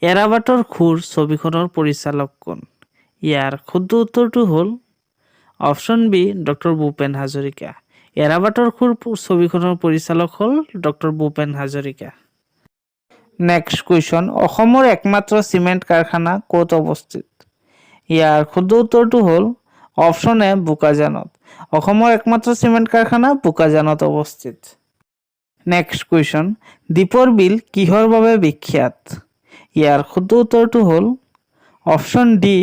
এৰাবাটৰ খুৰ ছবিখনৰ পৰিচালক কোন? ইয়াৰ শুদ্ধ উত্তৰটো হ'ল option B doctor Bhupen Hazarika. এৰাবাটৰ খুৰ ছবিখনৰ পৰিচালক হ'ল doctor Bhupen Hazarika. Next question, অসমৰ একমাত্ৰ চিমেণ্ট কাৰখানা ক'ত অৱস্থিত? ইয়াৰ শুদ্ধ উত্তৰটো হ'ল অপশ্যন এ বোকাজানত। অসমৰ একমাত্ৰ চিমেণ্ট কাৰখানা বোকাজানত অৱস্থিত। নেক্সট কুৱেশ্যন, দীপৰ বিল কিহৰ বাবে বিখ্যাত? ইয়াৰ শুদ্ধ উত্তৰটো হ'ল অপশ্যন ডি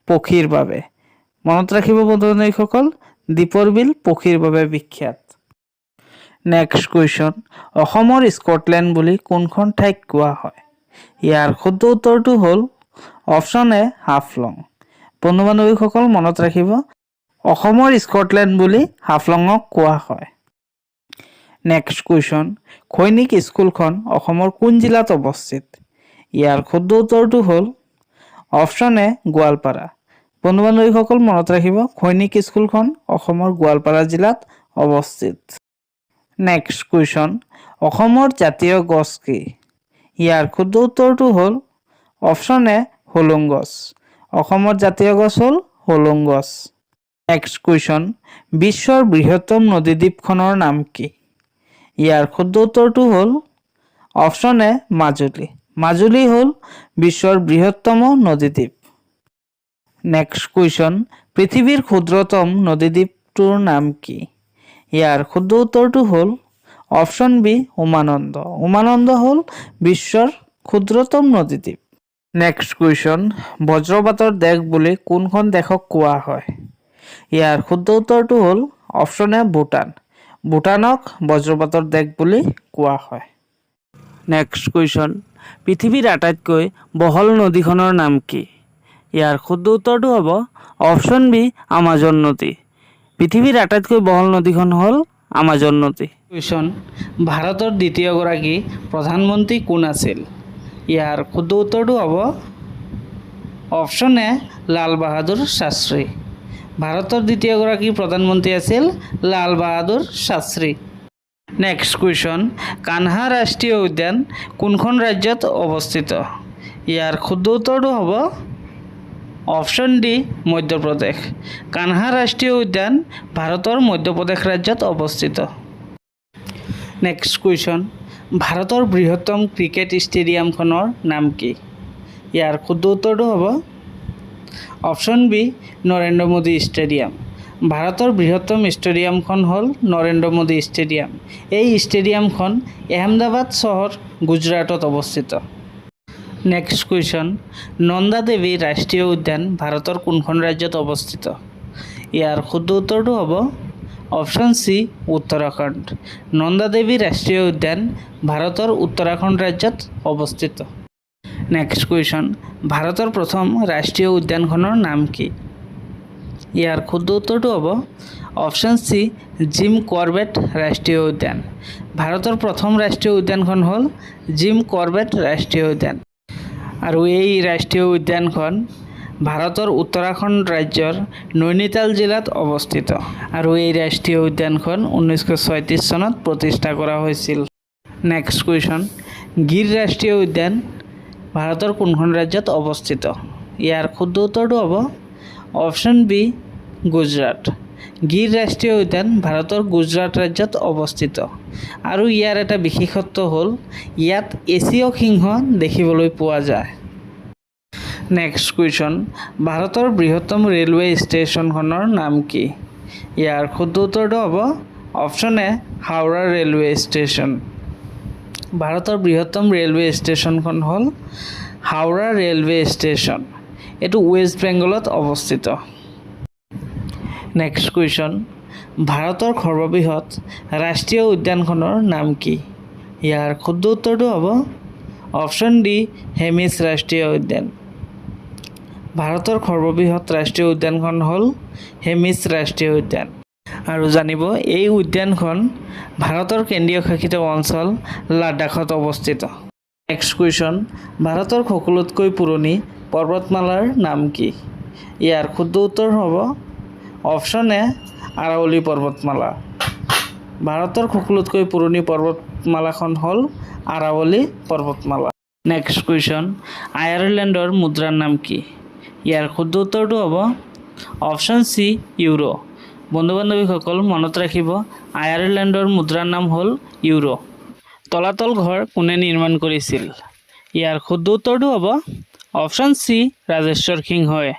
পক্ষীৰ বাবে। মনত ৰাখিব বন্ধু-বান্ধৱীসকল, দীপৰ বিল পক্ষীৰ বাবে বিখ্যাত। নেক্সট কুৱেশ্যন, অসমৰ স্কটলেণ্ড বুলি কোনখন ঠাইক কোৱা হয়? ইয়াৰ শুদ্ধ উত্তৰটো হ'ল অপশ্যন এ হাফলং। বন্ধু-বান্ধৱীসকল মনত ৰাখিব, অসমৰ স্কটলেণ্ড বুলি হাফলঙক কোৱা হয়। নেক্সট কুৱেশ্যন, সৈনিক স্কুলখন অসমৰ কোন জিলাত অৱস্থিত? ইয়াৰ শুদ্ধ উত্তৰটো হ'ল অপশ্যন এ গোৱালপাৰা। বন্ধু-বান্ধৱীসকল মনত ৰাখিব, সৈনিক স্কুলখন অসমৰ গোৱালপাৰা জিলাত অৱস্থিত। নেক্সট কুৱেশ্যন, অসমৰ জাতীয় গছ কি? ইয়াৰ শুদ্ধ উত্তৰটো হ'ল অপশ্যন এ হোলোং গছ। অসমৰ জাতীয় গছ হ'ল হোলোং গছ। নেক্সট কুৱেশ্যন, বিশ্বৰ বৃহত্তম নদীদ্বীপখনৰ নাম কি? ইয়াৰ শুদ্ধ উত্তৰটো হ'ল অপশ্যন এ মাজুলী। মাজুলী হ'ল বিশ্বৰ বৃহত্তম নদীদ্বীপ। নেক্সট কুৱেশ্যন, পৃথিৱীৰ ক্ষুদ্ৰতম নদীদ্বীপটোৰ নাম কি? ইয়াৰ শুদ্ধ উত্তৰটো হ'ল অপশ্যন বি উমানন্দ। উমানন্দ হ'ল বিশ্বৰ ক্ষুদ্ৰতম নদীদ্বীপ। নেক্সট কুৱেশ্যন, বজ্ৰপাতৰ দেশ বুলি কোনখন দেশক কোৱা হয়? ইয়াৰ শুদ্ধ উত্তৰটো হ'ল অপশ্যন এ ভূটান। ভূটানক বজ্ৰপাতৰ দেশ বুলি কোৱা হয়। নেক্সট কুৱেশ্যন, পৃথিৱীৰ আটাইতকৈ বহল নদীখনৰ নাম কি? ইয়াৰ শুদ্ধ উত্তৰটো হ'ব অপশ্যন বি আমাজন নদী। পৃথিৱীৰ আটাইতকৈ বহল নদীখন হ'ল আমাজন নদী। কুৱেশ্যন, ভাৰতৰ দ্বিতীয়গৰাকী প্ৰধানমন্ত্ৰী কোন আছিল? ইয়াৰ শুদ্ধ উত্তৰটো হ'ব অপশ্যন এ লাল বাহাদুৰ শাস্ত্ৰী। ভাৰতৰ দ্বিতীয়গৰাকী প্ৰধানমন্ত্ৰী আছিল লাল বাহাদুৰ শাস্ত্ৰী। নেক্সট কুৱেশ্যন, কানহা ৰাষ্ট্ৰীয় উদ্যান কোনখন ৰাজ্যত অৱস্থিত? ইয়াৰ শুদ্ধ উত্তৰটো হ'ব অপশ্যন ডি মধ্যপ্ৰদেশ। কানহা ৰাষ্ট্ৰীয় উদ্যান ভাৰতৰ মধ্যপ্ৰদেশ ৰাজ্যত অৱস্থিত। নেক্সট কুৱেশ্যন, ভাৰতৰ বৃহত্তম ক্ৰিকেট ষ্টেডিয়ামখনৰ নাম কি? ইয়াৰ শুদ্ধ উত্তৰটো হ'ব option B Narendra Modi stadium. ভাৰতৰ বৃহত্তম ষ্টেডিয়ামখন হ'ল নৰেন্দ্ৰ মোদী ষ্টেডিয়াম। এই ষ্টেডিয়ামখন আহমেদাবাদ চহৰ গুজৰাটত অৱস্থিত। নেক্সট কুৱেশ্যন, নন্দা দেৱী ৰাষ্ট্ৰীয় উদ্যান ভাৰতৰ কোনখন ৰাজ্যত অৱস্থিত? ইয়াৰ শুদ্ধ উত্তৰটো হ'ব অপশ্যন চি উত্তৰাখণ্ড। নন্দা দেৱী ৰাষ্ট্ৰীয় উদ্যান ভাৰতৰ উত্তৰাখণ্ড ৰাজ্যত অৱস্থিত। নেক্সট কুৱেশ্যন, ভাৰতৰ প্ৰথম ৰাষ্ট্ৰীয় উদ্যানখনৰ নাম কি? ইয়াৰ শুদ্ধ উত্তৰটো হ'ব অপশ্যন চি জিম কৰবেট ৰাষ্ট্ৰীয় উদ্যান। ভাৰতৰ প্ৰথম ৰাষ্ট্ৰীয় উদ্যানখন হ'ল জিম কৰবেট ৰাষ্ট্ৰীয় উদ্যান। আৰু এই ৰাষ্ট্ৰীয় উদ্যানখন ভাৰতৰ উত্তৰাখণ্ড ৰাজ্যৰ নৈনিতাল জিলাত অৱস্থিত। আৰু এই ৰাষ্ট্ৰীয় উদ্যানখন 1936 চনত প্ৰতিষ্ঠা কৰা হৈছিল। নেক্সট কুৱেশ্যন, গিৰ ৰাষ্ট্ৰীয় উদ্যান ভাৰতৰ কোনখন ৰাজ্যত অৱস্থিত? ইয়াৰ শুদ্ধ উত্তৰটো হ'ব অপশ্যন বি গুজৰাট। গিৰ ৰাষ্ট্ৰীয় উদ্যান ভাৰতৰ গুজৰাট ৰাজ্যত অৱস্থিত। আৰু ইয়াৰ এটা বিশেষত্ব হ'ল ইয়াত এছীয় সিংহ দেখিবলৈ পোৱা যায়। নেক্সট কুৱেশ্যন, ভাৰতৰ বৃহত্তম ৰেলৱে ষ্টেচনখনৰ নাম কি? ইয়াৰ শুদ্ধ উত্তৰটো হ'ব option A Howrah railway station. ভাৰতৰ বৃহত্তম ৰেলৱে ষ্টেচনখন হ'ল হাওৰা ৰেলৱে ষ্টেচন। এইটো ৱেষ্ট বেংগলত অৱস্থিত। নেক্সট কুৱেশ্যন, ভাৰতৰ সৰ্ববৃহৎ ৰাষ্ট্ৰীয় উদ্যানখনৰ নাম কি? ইয়াৰ শুদ্ধ উত্তৰটো হ'ব অপশ্যন ডি হেমিছ ৰাষ্ট্ৰীয় উদ্যান। ভাৰতৰ সৰ্ববৃহৎ ৰাষ্ট্ৰীয় উদ্যানখন হ'ল হেমিছ ৰাষ্ট্ৰীয় উদ্যান। আৰু জানিব, এই উদ্যানখন ভাৰতৰ কেন্দ্ৰীয় শাসিত অঞ্চল লাডাখত অৱস্থিত। নেক্সট কুৱেশ্যন, ভাৰতৰ সকলোতকৈ পুৰণি পৰ্বতমালাৰ নাম কি? ইয়াৰ শুদ্ধ উত্তৰ হ'ব অপশ্যন এ আৰাৱলী পৰ্বতমালা। ভাৰতৰ সকলোতকৈ পুৰণি পৰ্বতমালাখন হ'ল আৰাৱলী পৰ্বতমালা। নেক্সট কুৱেশ্যন, আয়াৰলেণ্ডৰ মুদ্ৰাৰ নাম কি? ইয়াৰ শুদ্ধ উত্তৰটো হ'ব অপশ্যন চি ইউৰো। বন্ধু বান্ধৱীসকল মনত ৰাখিব, আয়াৰলেণ্ডৰ মুদ্ৰাৰ নাম হ'ল ইউৰো। তলাতল ঘৰ কোনে নিৰ্মাণ কৰিছিল? ইয়াৰ শুদ্ধ উত্তৰটো হ'ব অপশ্যন চি ৰাজেশ্বৰ সিংহই।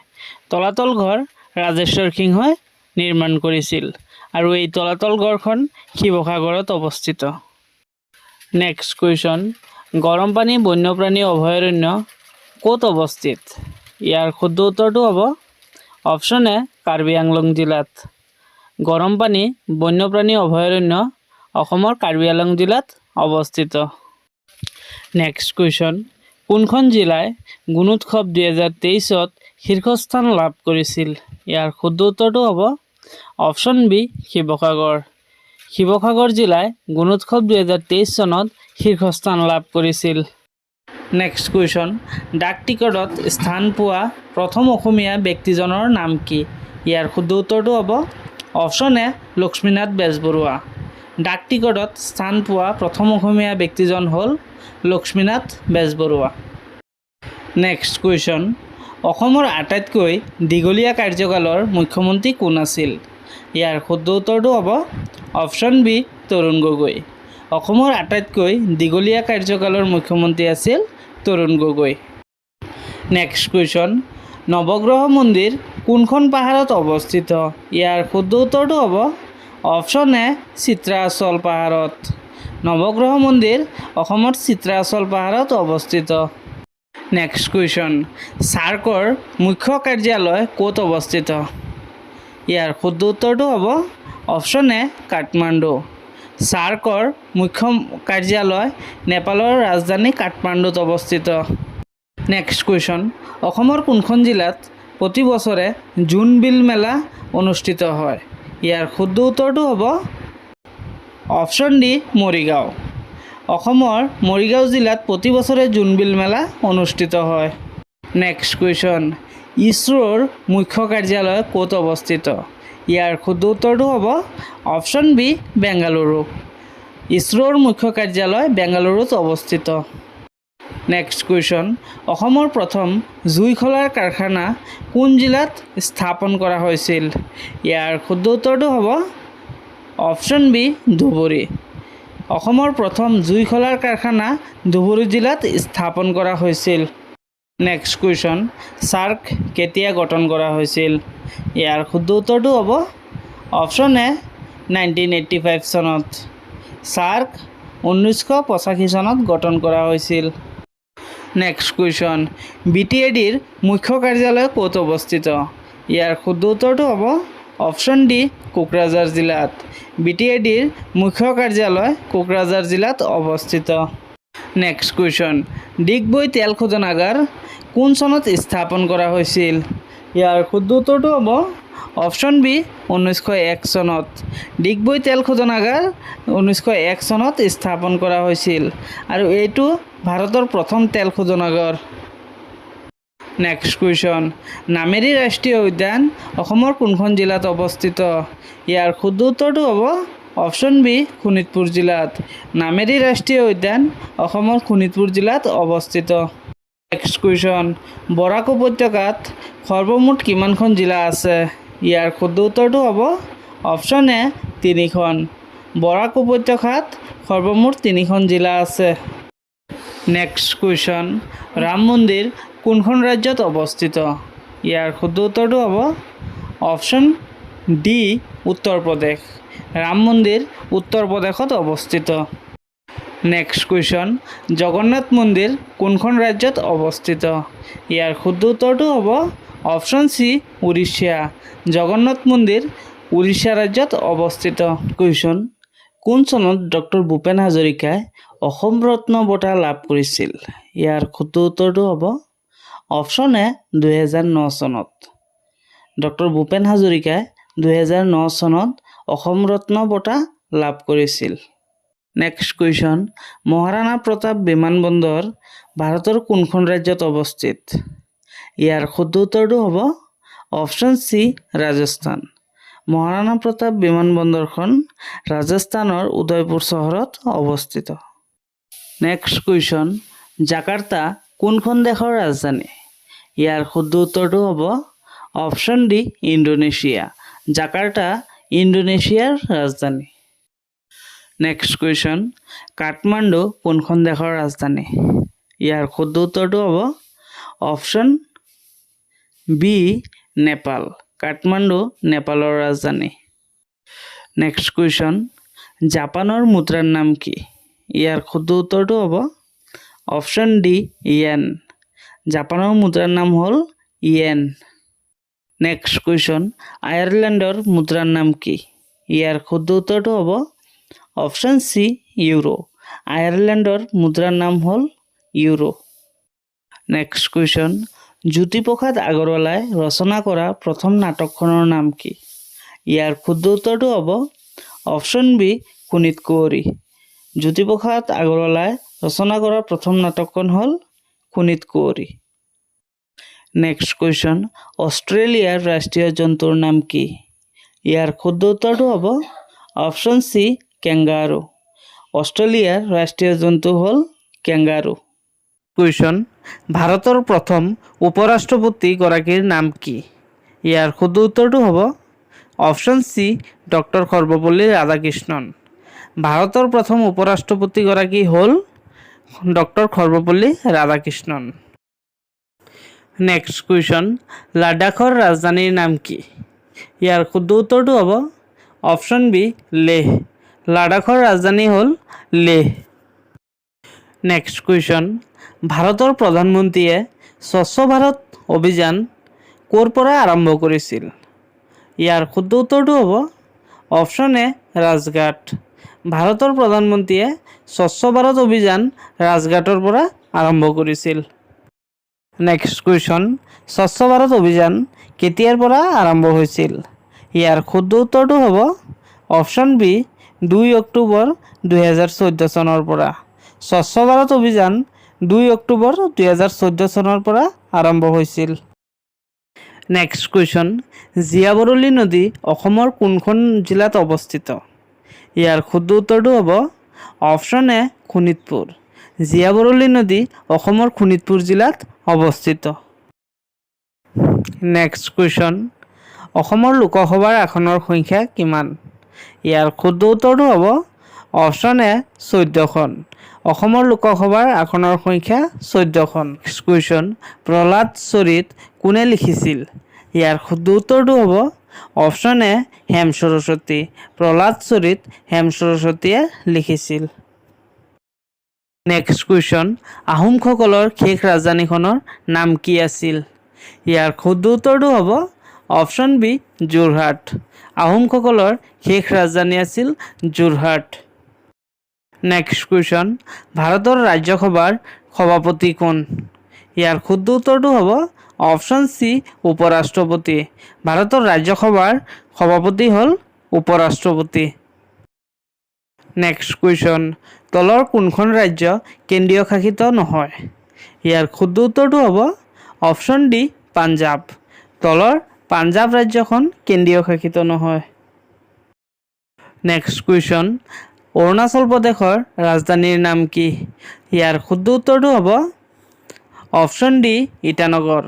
তলাতল ঘৰ ৰাজেশ্বৰ সিংহই নিৰ্মাণ কৰিছিল আৰু এই তলাতল ঘৰখন শিৱসাগৰত অৱস্থিত। নেক্সট কুৱেশ্যন, গৰমপানী বন্যপ্ৰাণী অভয়াৰণ্য ক'ত অৱস্থিত? ইয়াৰ শুদ্ধ উত্তৰটো হ'ব অপশ্যন এ কাৰ্বি আংলং জিলাত। গৰমপানী বন্যপ্ৰাণী অভয়াৰণ্য অসমৰ কাৰ্বি আংলং জিলাত অৱস্থিত। নেক্সট কুৱেশ্যন, কোনখন জিলাই গুণোৎসৱ 2023ত শীৰ্ষস্থান লাভ কৰিছিল? ইয়াৰ শুদ্ধ উত্তৰটো হ'ব অপশ্যন বি শিৱসাগৰ। শিৱসাগৰ জিলাই গুণোৎসৱ 2023 চনত শীৰ্ষস্থান লাভ কৰিছিল। নেক্সট কুৱেশ্যন, ডাক টিকটত স্থান পোৱা প্ৰথম অসমীয়া ব্যক্তিজনৰ নাম কি? ইয়াৰ শুদ্ধ উত্তৰটো হ'ব অপশ্যন এ লক্ষ্মীনাথ বেজবৰুৱা। ডাক টিকটত স্থান পোৱা প্ৰথম অসমীয়া ব্যক্তিজন হ'ল লক্ষ্মীনাথ বেজবৰুৱা। নেক্সট কুৱেশ্যন, অসমৰ আটাইতকৈ দীঘলীয়া কাৰ্যকালৰ মুখ্যমন্ত্ৰী কোন আছিল? ইয়াৰ শুদ্ধ উত্তৰটো হ'ব অপশ্যন বি তৰুণ গগৈ। অসমৰ আটাইতকৈ দীঘলীয়া কাৰ্যকালৰ মুখ্যমন্ত্ৰী আছিল তৰুণ গগৈ। নেক্সট কুৱেশ্যন, নৱগ্ৰহ মন্দিৰ কোনখন পাহাৰত অৱস্থিত? ইয়াৰ শুদ্ধ উত্তৰটো হ'ব অপশ্যন এ চিত্ৰাচল পাহাৰত। নৱগ্ৰহ মন্দিৰ অসমৰ চিত্ৰাচল পাহাৰত অৱস্থিত। নেক্সট কুৱেশ্যন, চাৰ্কৰ মুখ্য কাৰ্যালয় ক'ত অৱস্থিত? ইয়াৰ শুদ্ধ উত্তৰটো হ'ব অপশ্যন এ কাঠমাণ্ডু। চাৰ্কৰ মুখ্য কাৰ্যালয় নেপালৰ ৰাজধানী কাঠমাণ্ডুত অৱস্থিত। নেক্সট কুৱেশ্যন, অসমৰ কোনখন জিলাত প্ৰতি বছৰে জোনবিল মেলা অনুষ্ঠিত হয়? ইয়াৰ শুদ্ধ উত্তৰটো হ'ব অপশ্যন ডি মৰিগাঁও। অসমৰ মৰিগাঁও জিলাত প্ৰতি বছৰে জোনবিল মেলা অনুষ্ঠিত হয়। নেক্সট কুৱেশ্যন, ইছৰোৰ মুখ্য কাৰ্যালয় ক'ত অৱস্থিত? ইয়াৰ শুদ্ধ উত্তৰটো হ'ব অপশ্যন বি বেংগালুৰু। ইছৰোৰ মুখ্য কাৰ্যালয় বেংগালুৰুত অৱস্থিত। নেক্সট কুৱেশ্যন, অসমৰ প্ৰথম জুইশলাৰ কাৰখানা কোন জিলাত স্থাপন কৰা হৈছিল? ইয়াৰ শুদ্ধ উত্তৰটো হ'ব অপশ্যন বি ধুবুৰী। অসমৰ প্ৰথম জুইশলাৰ কাৰখানা ধুবুৰী জিলাত স্থাপন কৰা হৈছিল। নেক্সট কুৱেশ্যন, চাৰ্ক কেতিয়া গঠন কৰা হৈছিল? ইয়াৰ শুদ্ধ উত্তৰটো হ'ব অপশ্যন এ 1985 চনত। চাৰ্ক 1985 চনত গঠন কৰা হৈছিল। নেক্সট কুৱেশ্যন, BTADৰ মুখ্য কাৰ্যালয় ক'ত অৱস্থিত? ইয়াৰ শুদ্ধ উত্তৰটো হ'ব অপশ্যন ডি কোকৰাঝাৰ জিলাত। BTADৰ মুখ্য কাৰ্যালয় কোকৰাঝাৰ জিলাত অৱস্থিত। নেক্সট কুৱেশ্যন, ডিগবৈ তেল শোধনাগাৰ কোন চনত স্থাপন কৰা হৈছিল? ইয়াৰ শুদ্ধ উত্তৰটো হ'ব অপশ্যন বি 1901 চনত। ডিগবৈ তেল শোধনাগাৰ 1901 চনত স্থাপন কৰা হৈছিল আৰু এইটো ভাৰতৰ প্ৰথম তেল শোধনাগাৰ। নেক্সট কুৱেশ্যন, নামেৰী ৰাষ্ট্ৰীয় উদ্যান অসমৰ কোনখন জিলাত অৱস্থিত? ইয়াৰ শুদ্ধ উত্তৰটো হ'ব অপশ্যন বি শোণিতপুৰ জিলাত। নামেৰী ৰাষ্ট্ৰীয় উদ্যান অসমৰ শোণিতপুৰ জিলাত অৱস্থিত। নেক্সট কুৱেশ্যন, বৰাক উপত্যকাত সৰ্বমুঠ কিমানখন জিলা আছে? ইয়াৰ শুদ্ধ উত্তৰটো হ'ব অপশ্যন এ 3খন। বৰাক উপত্যকাত সৰ্বমুঠ 3খন জিলা আছে। নেক্সট কুৱেশ্যন, ৰাম মন্দিৰ কোনখন ৰাজ্যত অৱস্থিত? ইয়াৰ শুদ্ধ উত্তৰটো হ'ব অপশ্যন ডি উত্তৰ প্ৰদেশ। ৰাম মন্দিৰ উত্তৰ প্ৰদেশত অৱস্থিত। নেক্সট কুৱেশ্যন, জগন্নাথ মন্দিৰ কোনখন ৰাজ্যত অৱস্থিত? ইয়াৰ শুদ্ধ উত্তৰটো হ'ব অপশ্যন চি উৰিষ্যা। জগন্নাথ মন্দিৰ উৰিষ্যা ৰাজ্যত অৱস্থিত। কুৱেশ্যন, কোন চনত ডক্টৰ ভূপেন হাজৰিকাই অসম ৰত্ন বঁটা লাভ কৰিছিল? ইয়াৰ শুদ্ধ উত্তৰটো হ'ব অপশ্যন এ 2009 চনত। ডক্টৰ ভূপেন হাজৰিকাই 2009 চনত অসম ৰত্ন বঁটা লাভ কৰিছিল। নেক্সট কুৱেশ্যন, মহাৰাণা প্ৰতাপ বিমানবন্দৰ ভাৰতৰ কোনখন ৰাজ্যত অৱস্থিত? ইয়াৰ শুদ্ধ উত্তৰটো হ'ব অপশ্যন চি ৰাজস্থান। মহাৰাণা প্ৰতাপ বিমানবন্দৰখন ৰাজস্থানৰ উদয়পুৰ চহৰত অৱস্থিত। নেক্সট কুৱেশ্যন, জাকাৰ্টা কোনখন দেশৰ ৰাজধানী? ইয়াৰ শুদ্ধ উত্তৰটো হ'ব অপশ্যন ডি ইণ্ডোনেছিয়া। জাকাৰ্টা ইণ্ডোনেছিয়াৰ ৰাজধানী। নেক্সট কুৱেশ্যন, কাঠমাণ্ডু কোনখন দেশৰ ৰাজধানী? ইয়াৰ শুদ্ধ উত্তৰটো হ'ব অপশ্যন বি নেপাল। কাঠমাণ্ডু নেপালৰ ৰাজধানী। নেক্সট কুৱেশ্যন, জাপানৰ মুদ্ৰাৰ নাম কি? ইয়াৰ শুদ্ধ উত্তৰটো হ'ব অপশ্যন ডি ইয়েন। জাপানৰ মুদ্ৰাৰ নাম হ'ল ইয়েন। নেক্সট কুৱেশ্যন, আয়াৰলেণ্ডৰ মুদ্ৰাৰ নাম কি? ইয়াৰ শুদ্ধ উত্তৰটো হ'ব অপশ্যন চি ইউৰো। আয়াৰলেণ্ডৰ মুদ্ৰাৰ নাম হ'ল ইউৰো। নেক্সট কুৱেশ্যন, জ্যোতিপ্ৰসাদ আগৰৱালাই ৰচনা কৰা প্ৰথম নাটকখনৰ নাম কি? ইয়াৰ শুদ্ধ উত্তৰটো হ'ব অপশ্যন বি কুনিত কুঁৱৰী। জ্যোতিপ্ৰসাদ আগৰৱালাই ৰচনা কৰা প্ৰথম নাটকখন হ'ল কুনিত কুঁৱৰী। নেক্সট কুৱেশ্যন, অষ্ট্ৰেলিয়াৰ ৰাষ্ট্ৰীয় জন্তুৰ নাম কি? ইয়াৰ শুদ্ধ উত্তৰটো হ'ব অপশ্যন চি কেংগাৰু। অষ্ট্ৰেলিয়াৰ ৰাষ্ট্ৰীয় জন্তু হ'ল কেংগাৰু। কুৱেশ্যন, ভাৰতৰ প্ৰথম উপৰাষ্ট্ৰপতিগৰাকীৰ নাম কি? ইয়াৰ শুদ্ধ উত্তৰটো হ'ব option C doctor Sarvepalli Radhakrishnan. ভাৰতৰ প্ৰথম উপৰাষ্ট্ৰপতিগৰাকী হ'ল doctor Sarvepalli Radhakrishnan. Next question, লাডাখৰ ৰাজধানীৰ নাম কি? ইয়াৰ শুদ্ধ উত্তৰটো হ'ব অপশ্যন বি লেহ। লাডাখৰ ৰাজধানী হ'ল লেহ। নেক্সট কুৱেশ্যন, ভাৰতৰ প্ৰধানমন্ত্ৰীয়ে স্বচ্ছ ভাৰত অভিযান ক'ৰ পৰা আৰম্ভ কৰিছিল? ইয়াৰ শুদ্ধ উত্তৰটো হ'ব অপশ্যন এ ৰাজঘাট। ভাৰতৰ প্ৰধানমন্ত্ৰীয়ে স্বচ্ছ ভাৰত অভিযান ৰাজঘাটৰ পৰা আৰম্ভ কৰিছিল। নেক্সট কুৱেশ্যন, স্বচ্ছ ভাৰত অভিযান কেতিয়াৰ পৰা আৰম্ভ হৈছিল? ইয়াৰ শুদ্ধ উত্তৰটো হ'ব অপশ্যন বি 2 অক্টোবৰ 2014 চনৰ পৰা। স্বচ্ছ ভাৰত অভিযান 2 অক্টোবৰ 2014 চনৰ পৰা আৰম্ভ হৈছিল। নেক্সট কুৱেশ্যন, জীয়াবৰলী নদী অসমৰ কোনখন জিলাত অৱস্থিত? ইয়াৰ শুদ্ধ উত্তৰটো হ'ব অপশ্যন এ শোণিতপুৰ। জীয়াবৰলী নদী অসমৰ শোণিতপুৰ জিলাত অৱস্থিত। নেক্সট কুৱেশ্যন, অসমৰ লোকসভাৰ আসনৰ সংখ্যা কিমান? ইয়াৰ শুদ্ধ উত্তৰটো হ'ব অপশ্যন এ 14খন। অসমৰ লোকসভাৰ আসনৰ সংখ্যা 14খন। নেক্সট কুৱেশ্যন, প্ৰহ্লাদ চৰিত কোনে লিখিছিল? ইয়াৰ শুদ্ধ উত্তৰটো হ'ব অপশ্যন এ হেম সৰস্বতী। প্ৰহ্লাদ চৰিত হেম সৰস্বতীয়ে লিখিছিল। নেক্সট কুৱেশ্যন, আহোমসকলৰ শেষ ৰাজধানীখনৰ নাম কি আছিল? ইয়াৰ শুদ্ধ উত্তৰটো হ'ব অপশ্যন বি যোৰহাট। আহোমসকলৰ শেষ ৰাজধানী আছিল যোৰহাট। নেক্সট কুৱেশ্যন, ভাৰতৰ ৰাজ্যসভাৰ সভাপতি কোন? ইয়াৰ শুদ্ধ উত্তৰটো হ'ব অপশ্যন চি উপৰাষ্ট্ৰপতি। ভাৰতৰ ৰাজ্যসভাৰ সভাপতি হ'ল উপৰাষ্ট্ৰপতি। নেক্সট কুৱেশ্যন, তলৰ কোনখন ৰাজ্য কেন্দ্ৰীয় শাসিত নহয়? ইয়াৰ শুদ্ধ উত্তৰটো হ'ব অপশ্যন ডি পাঞ্জাৱ। তলৰ পাঞ্জাৱ ৰাজ্যখন কেন্দ্ৰীয় শাসিত নহয়। নেক্সট কুৱেশ্যন, অৰুণাচল প্ৰদেশৰ ৰাজধানীৰ নাম কি? ইয়াৰ শুদ্ধ উত্তৰটো হ'ব অপশ্যন ডি ইটানগৰ।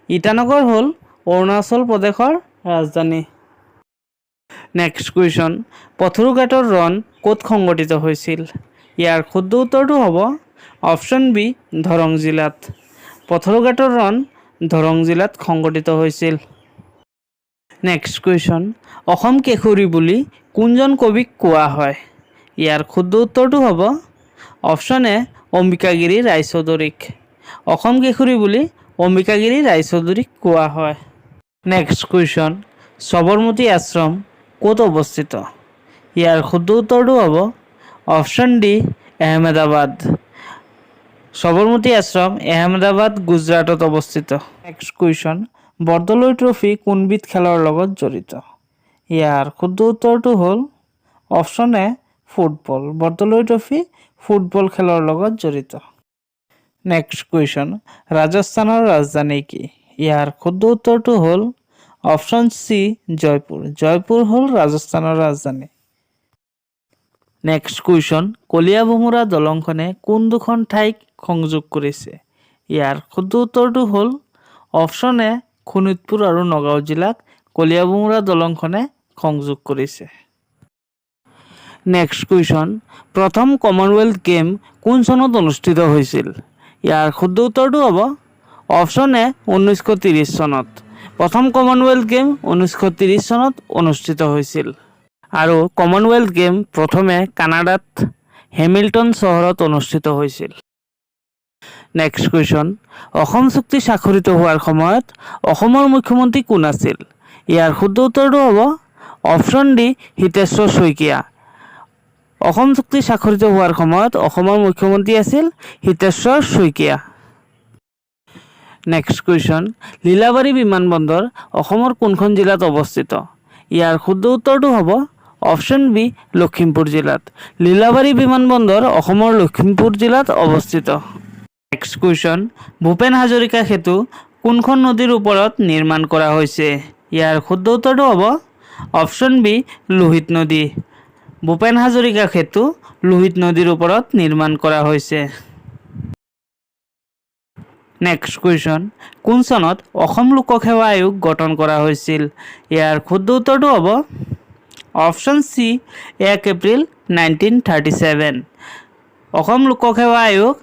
ইটানগৰ হ'ল অৰুণাচল প্ৰদেশৰ ৰাজধানী। নেক্সট কুৱেশ্যন, পথৰুঘাটৰ ৰণ ক'ত সংঘটিত হৈছিল? ইয়াৰ শুদ্ধ উত্তৰটো হ'ব অপশ্যন বি দৰং জিলাত। পথৰুঘাটৰ ৰণ দৰং জিলাত সংঘটিত হৈছিল। নেক্সট কুৱেশ্যন, অসম কেশৰী বুলি কোনজন কবিক কোৱা হয়? ইয়াৰ শুদ্ধ উত্তৰটো হ'ব অপশ্যন এ অম্বিকাগিৰি ৰায়চৌধুৰীক। অসম কেশৰী বুলি অম্বিকাগিৰি ৰায়চৌধুৰীক কোৱা হয়। নেক্সট কুৱেশ্যন, সবৰমতী আশ্ৰম ক'ত অৱস্থিত? ইয়াৰ শুদ্ধ উত্তৰটো হ'ব অপশ্যন ডি আহমেদাবাদ। সবৰমতী আশ্ৰম আহমেদাবাদ গুজৰাটত অৱস্থিত। নেক্সট কুৱেশ্যন, বৰদলৈ ট্ৰফী কোনবিধ খেলৰ লগত জড়িত? ইয়াৰ শুদ্ধ উত্তৰটো হ'ল অপশ্যন এ ফুটবল। বৰদলৈ ট্ৰফী ফুটবল খেলৰ লগত জড়িত। নেক্সট কুৱেশ্যন, ৰাজস্থানৰ ৰাজধানী কি? ইয়াৰ শুদ্ধ উত্তৰটো হ'ল অপশ্যন চি জয়পুৰ। জয়পুৰ হ'ল ৰাজস্থানৰ ৰাজধানী। নেক্সট কুৱেশ্যন, কলীয়াভোমোৰা দলংখনে কোন দুখন ঠাইক সংযোগ কৰিছে? ইয়াৰ শুদ্ধ উত্তৰটো হ'ল অপশ্যন এ শোণিতপুৰ আৰু নগাঁও জিলাক কলিয়াভোমোৰা দলংখনে সংযোগ কৰিছে। নেক্সট কুৱেশ্যন, প্ৰথম কমনৱেলথ গেম কোন চনত অনুষ্ঠিত হৈছিল? ইয়াৰ শুদ্ধ উত্তৰটো হ'ব অপশ্যন এ 1930 চনত। প্ৰথম কমনৱেলথ গেম 1930 চনত অনুষ্ঠিত হৈছিল। আৰু কমনৱেলথ গেম প্ৰথমে কানাডাত হেমিল্টন চহৰত অনুষ্ঠিত হৈছিল। নেক্সট কুৱেশ্যন, অসম চুক্তি স্বাক্ষৰিত হোৱাৰ সময়ত অসমৰ মুখ্যমন্ত্ৰী কোন আছিল? ইয়াৰ শুদ্ধ উত্তৰটো হ'ব অপশ্যন ডি হিতেশ্বৰ শইকীয়া। অসম চুক্তি স্বাক্ষৰিত হোৱাৰ সময়ত অসমৰ মুখ্যমন্ত্ৰী আছিল হিতেশ্বৰ শইকীয়া। নেক্সট কুৱেশ্যন, লীলাবাৰী বিমানবন্দৰ অসমৰ কোনখন জিলাত অৱস্থিত? ইয়াৰ শুদ্ধ উত্তৰটো হ'ব অপশ্যন বি লখিমপুৰ জিলাত। লীলাবাৰী বিমানবন্দৰ অসমৰ লখিমপুৰ জিলাত অৱস্থিত। নেক্সট কুৱেশ্যন, ভূপেন হাজৰিকা সেতু কোনখন নদীৰ ওপৰত নিৰ্মাণ কৰা হৈছে? ইয়াৰ শুদ্ধ উত্তৰটো হ'ব অপশ্যন বি লোহিত নদী। ভূপেন হাজৰিকা সেতু লোহিত নদীৰ ওপৰত নিৰ্মাণ কৰা হৈছে। নেক্সট কুৱেশ্যন, কোন চনত অসম লোকসেৱা আয়োগ গঠন কৰা হৈছিল? ইয়াৰ শুদ্ধ উত্তৰটো হ'ব অপশ্যন চি 1 এপ্ৰিল 1937। অসম লোকসেৱা আয়োগ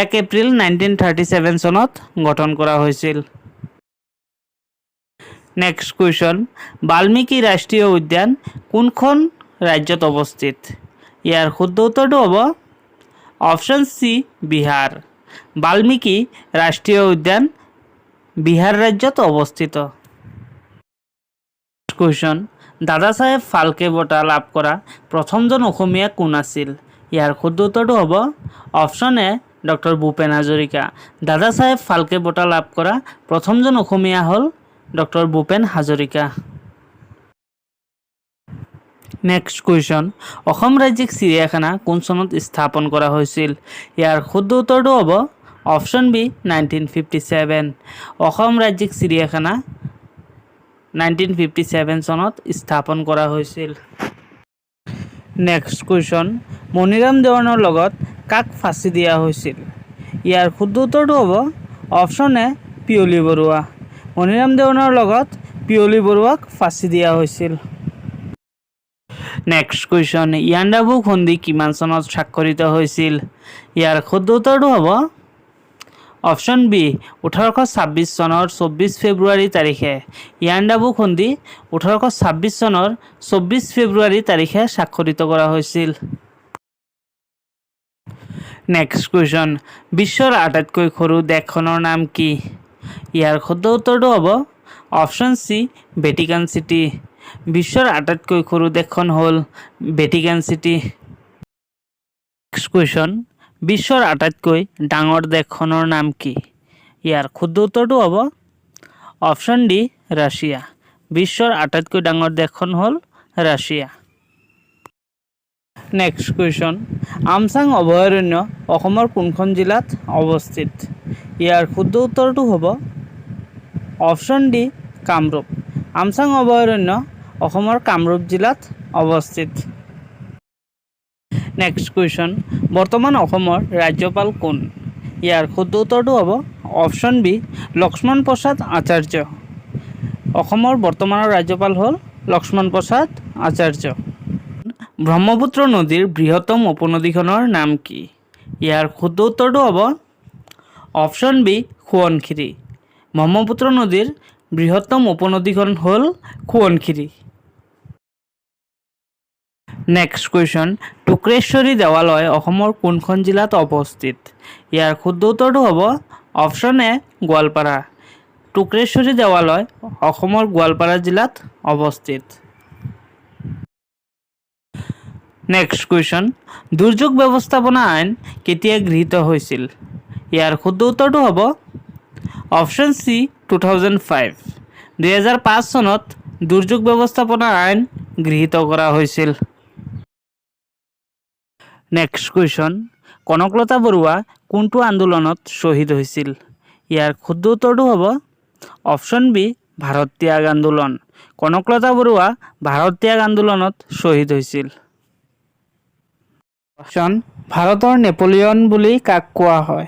1 এপ্ৰিল 1937 চনত গঠন কৰা হৈছিল। নেক্সট কুৱেশ্যন, বাল্মীকি ৰাষ্ট্ৰীয় উদ্যান কোনখন ৰাজ্যত অৱস্থিত? ইয়াৰ শুদ্ধ উত্তৰটো হ'ব অপশ্যন চি বিহাৰ। বাল্মীকি ৰাষ্ট্ৰীয় উদ্যান বিহাৰ ৰাজ্যত অৱস্থিত। কুৱেশ্যন, দাদা চাহেব ফাল্কে বঁটা লাভ কৰা প্ৰথমজন অসমীয়া কোন আছিল? ইয়াৰ শুদ্ধ উত্তৰটো হ'ব option A doctor Bhupen Hazarika. দাদা চাহেব ফাল্কে বঁটা লাভ কৰা প্ৰথমজন অসমীয়া হ'ল doctor Bhupen Hazarika. Next question, Assam ৰাজ্যিক চিৰিয়াখানা কোন চনত স্থাপন কৰা হৈছিল? ইয়াৰ শুদ্ধ উত্তৰটো হ'ব অপশ্যন বি 1957। অসম ৰাজ্যিক চিৰিয়াখানা 1957 চনত স্থাপন কৰা হৈছিল। নেক্সট কুৱেশ্যন, মণিৰাম দেৱানৰ লগত কাক ফাঁচি দিয়া হৈছিল? ইয়াৰ শুদ্ধ উত্তৰটো হ'ব অপশ্যন এ পিয়লি বৰুৱা। মণিৰাম দেৱানৰ লগত পিয়লি বৰুৱাক ফাঁচি দিয়া হৈছিল। নেক্সট কুৱেশ্যন, ইয়াণ্ডাবু সন্ধি কিমান চনত স্বাক্ষৰিত হৈছিল? ইয়াৰ শুদ্ধ উত্তৰটো হ'ব অপশ্যন বি 1826 চনৰ 24 ফেব্ৰুৱাৰী তাৰিখে। ইয়াণ্ডাবু সন্ধি 1826 চনৰ 24 ফেব্ৰুৱাৰী তাৰিখে স্বাক্ষৰিত কৰা হৈছিল। নেক্সট কুৱেশ্যন, বিশ্বৰ আটাইতকৈ সৰু দেশখনৰ নাম কি? ইয়াৰ শুদ্ধ উত্তৰটো হ'ব অপশ্যন চি ভেটিকান চিটি। বিশ্বৰ আটাইতকৈ সৰু দেশখন হ'ল ভেটিকান চিটি। নেক্সট কুৱেশ্যন, বিশ্বৰ আটাইতকৈ ডাঙৰ দেশখনৰ নাম কি? ইয়াৰ শুদ্ধ উত্তৰটো হ'ব অপশ্যন ডি ৰাছিয়া। বিশ্বৰ আটাইতকৈ ডাঙৰ দেশখন হ'ল ৰাছিয়া। নেক্সট কুৱেশ্যন, আমচাং অভয়াৰণ্য অসমৰ কোনখন জিলাত অৱস্থিত? ইয়াৰ শুদ্ধ উত্তৰটো হ'ব অপশ্যন ডি কামৰূপ। আমচাং অভয়াৰণ্য অসমৰ কামৰূপ জিলাত অৱস্থিত। নেক্সট কুৱেশ্যন, বৰ্তমান অসমৰ ৰাজ্যপাল কোন? ইয়াৰ শুদ্ধ উত্তৰটো হ'ব অপশ্যন বি লক্ষ্মণ প্ৰসাদ আচাৰ্য। অসমৰ বৰ্তমানৰ ৰাজ্যপাল হ'ল লক্ষ্মণ প্ৰসাদ আচাৰ্য। ব্ৰহ্মপুত্ৰ নদীৰ বৃহত্তম উপনদীখনৰ নাম কি? ইয়াৰ শুদ্ধ উত্তৰটো হ'ব অপশ্যন বি সোৱণশিৰি। ব্ৰহ্মপুত্ৰ নদীৰ বৃহত্তম উপনদীখন হ'ল সোৱণশিৰি। নেক্সট কুৱেশ্যন, টুক্ৰেশ্বৰী দেৱালয় অসমৰ কোনখন জিলাত অৱস্থিত? ইয়াৰ শুদ্ধ উত্তৰটো হ'ব অপশ্যন এ গোৱালপাৰা। টুক্ৰেশ্বৰী দেৱালয় অসমৰ গোৱালপাৰা জিলাত অৱস্থিত। নেক্সট কুৱেশ্যন, দুৰ্যোগ ব্যৱস্থাপনা আইন কেতিয়া গৃহীত হৈছিল? ইয়াৰ শুদ্ধ উত্তৰটো হ'ব অপশ্যন চি 2005। 2005 চনত দুৰ্যোগ ব্যৱস্থাপনা আইন গৃহীত কৰা হৈছিল। নেক্সট কুৱেশ্যন, কনকলতা বৰুৱা কোনটো আন্দোলনত শ্বহীদ হৈছিল? ইয়াৰ শুদ্ধ উত্তৰটো হ'ব অপশ্যন বি ভাৰত ত্যাগ আন্দোলন। কনকলতা বৰুৱা ভাৰত ত্যাগ আন্দোলনত শ্বহীদ হৈছিল। ভাৰতৰ নেপোলিয়ন বুলি কাক কোৱা হয়?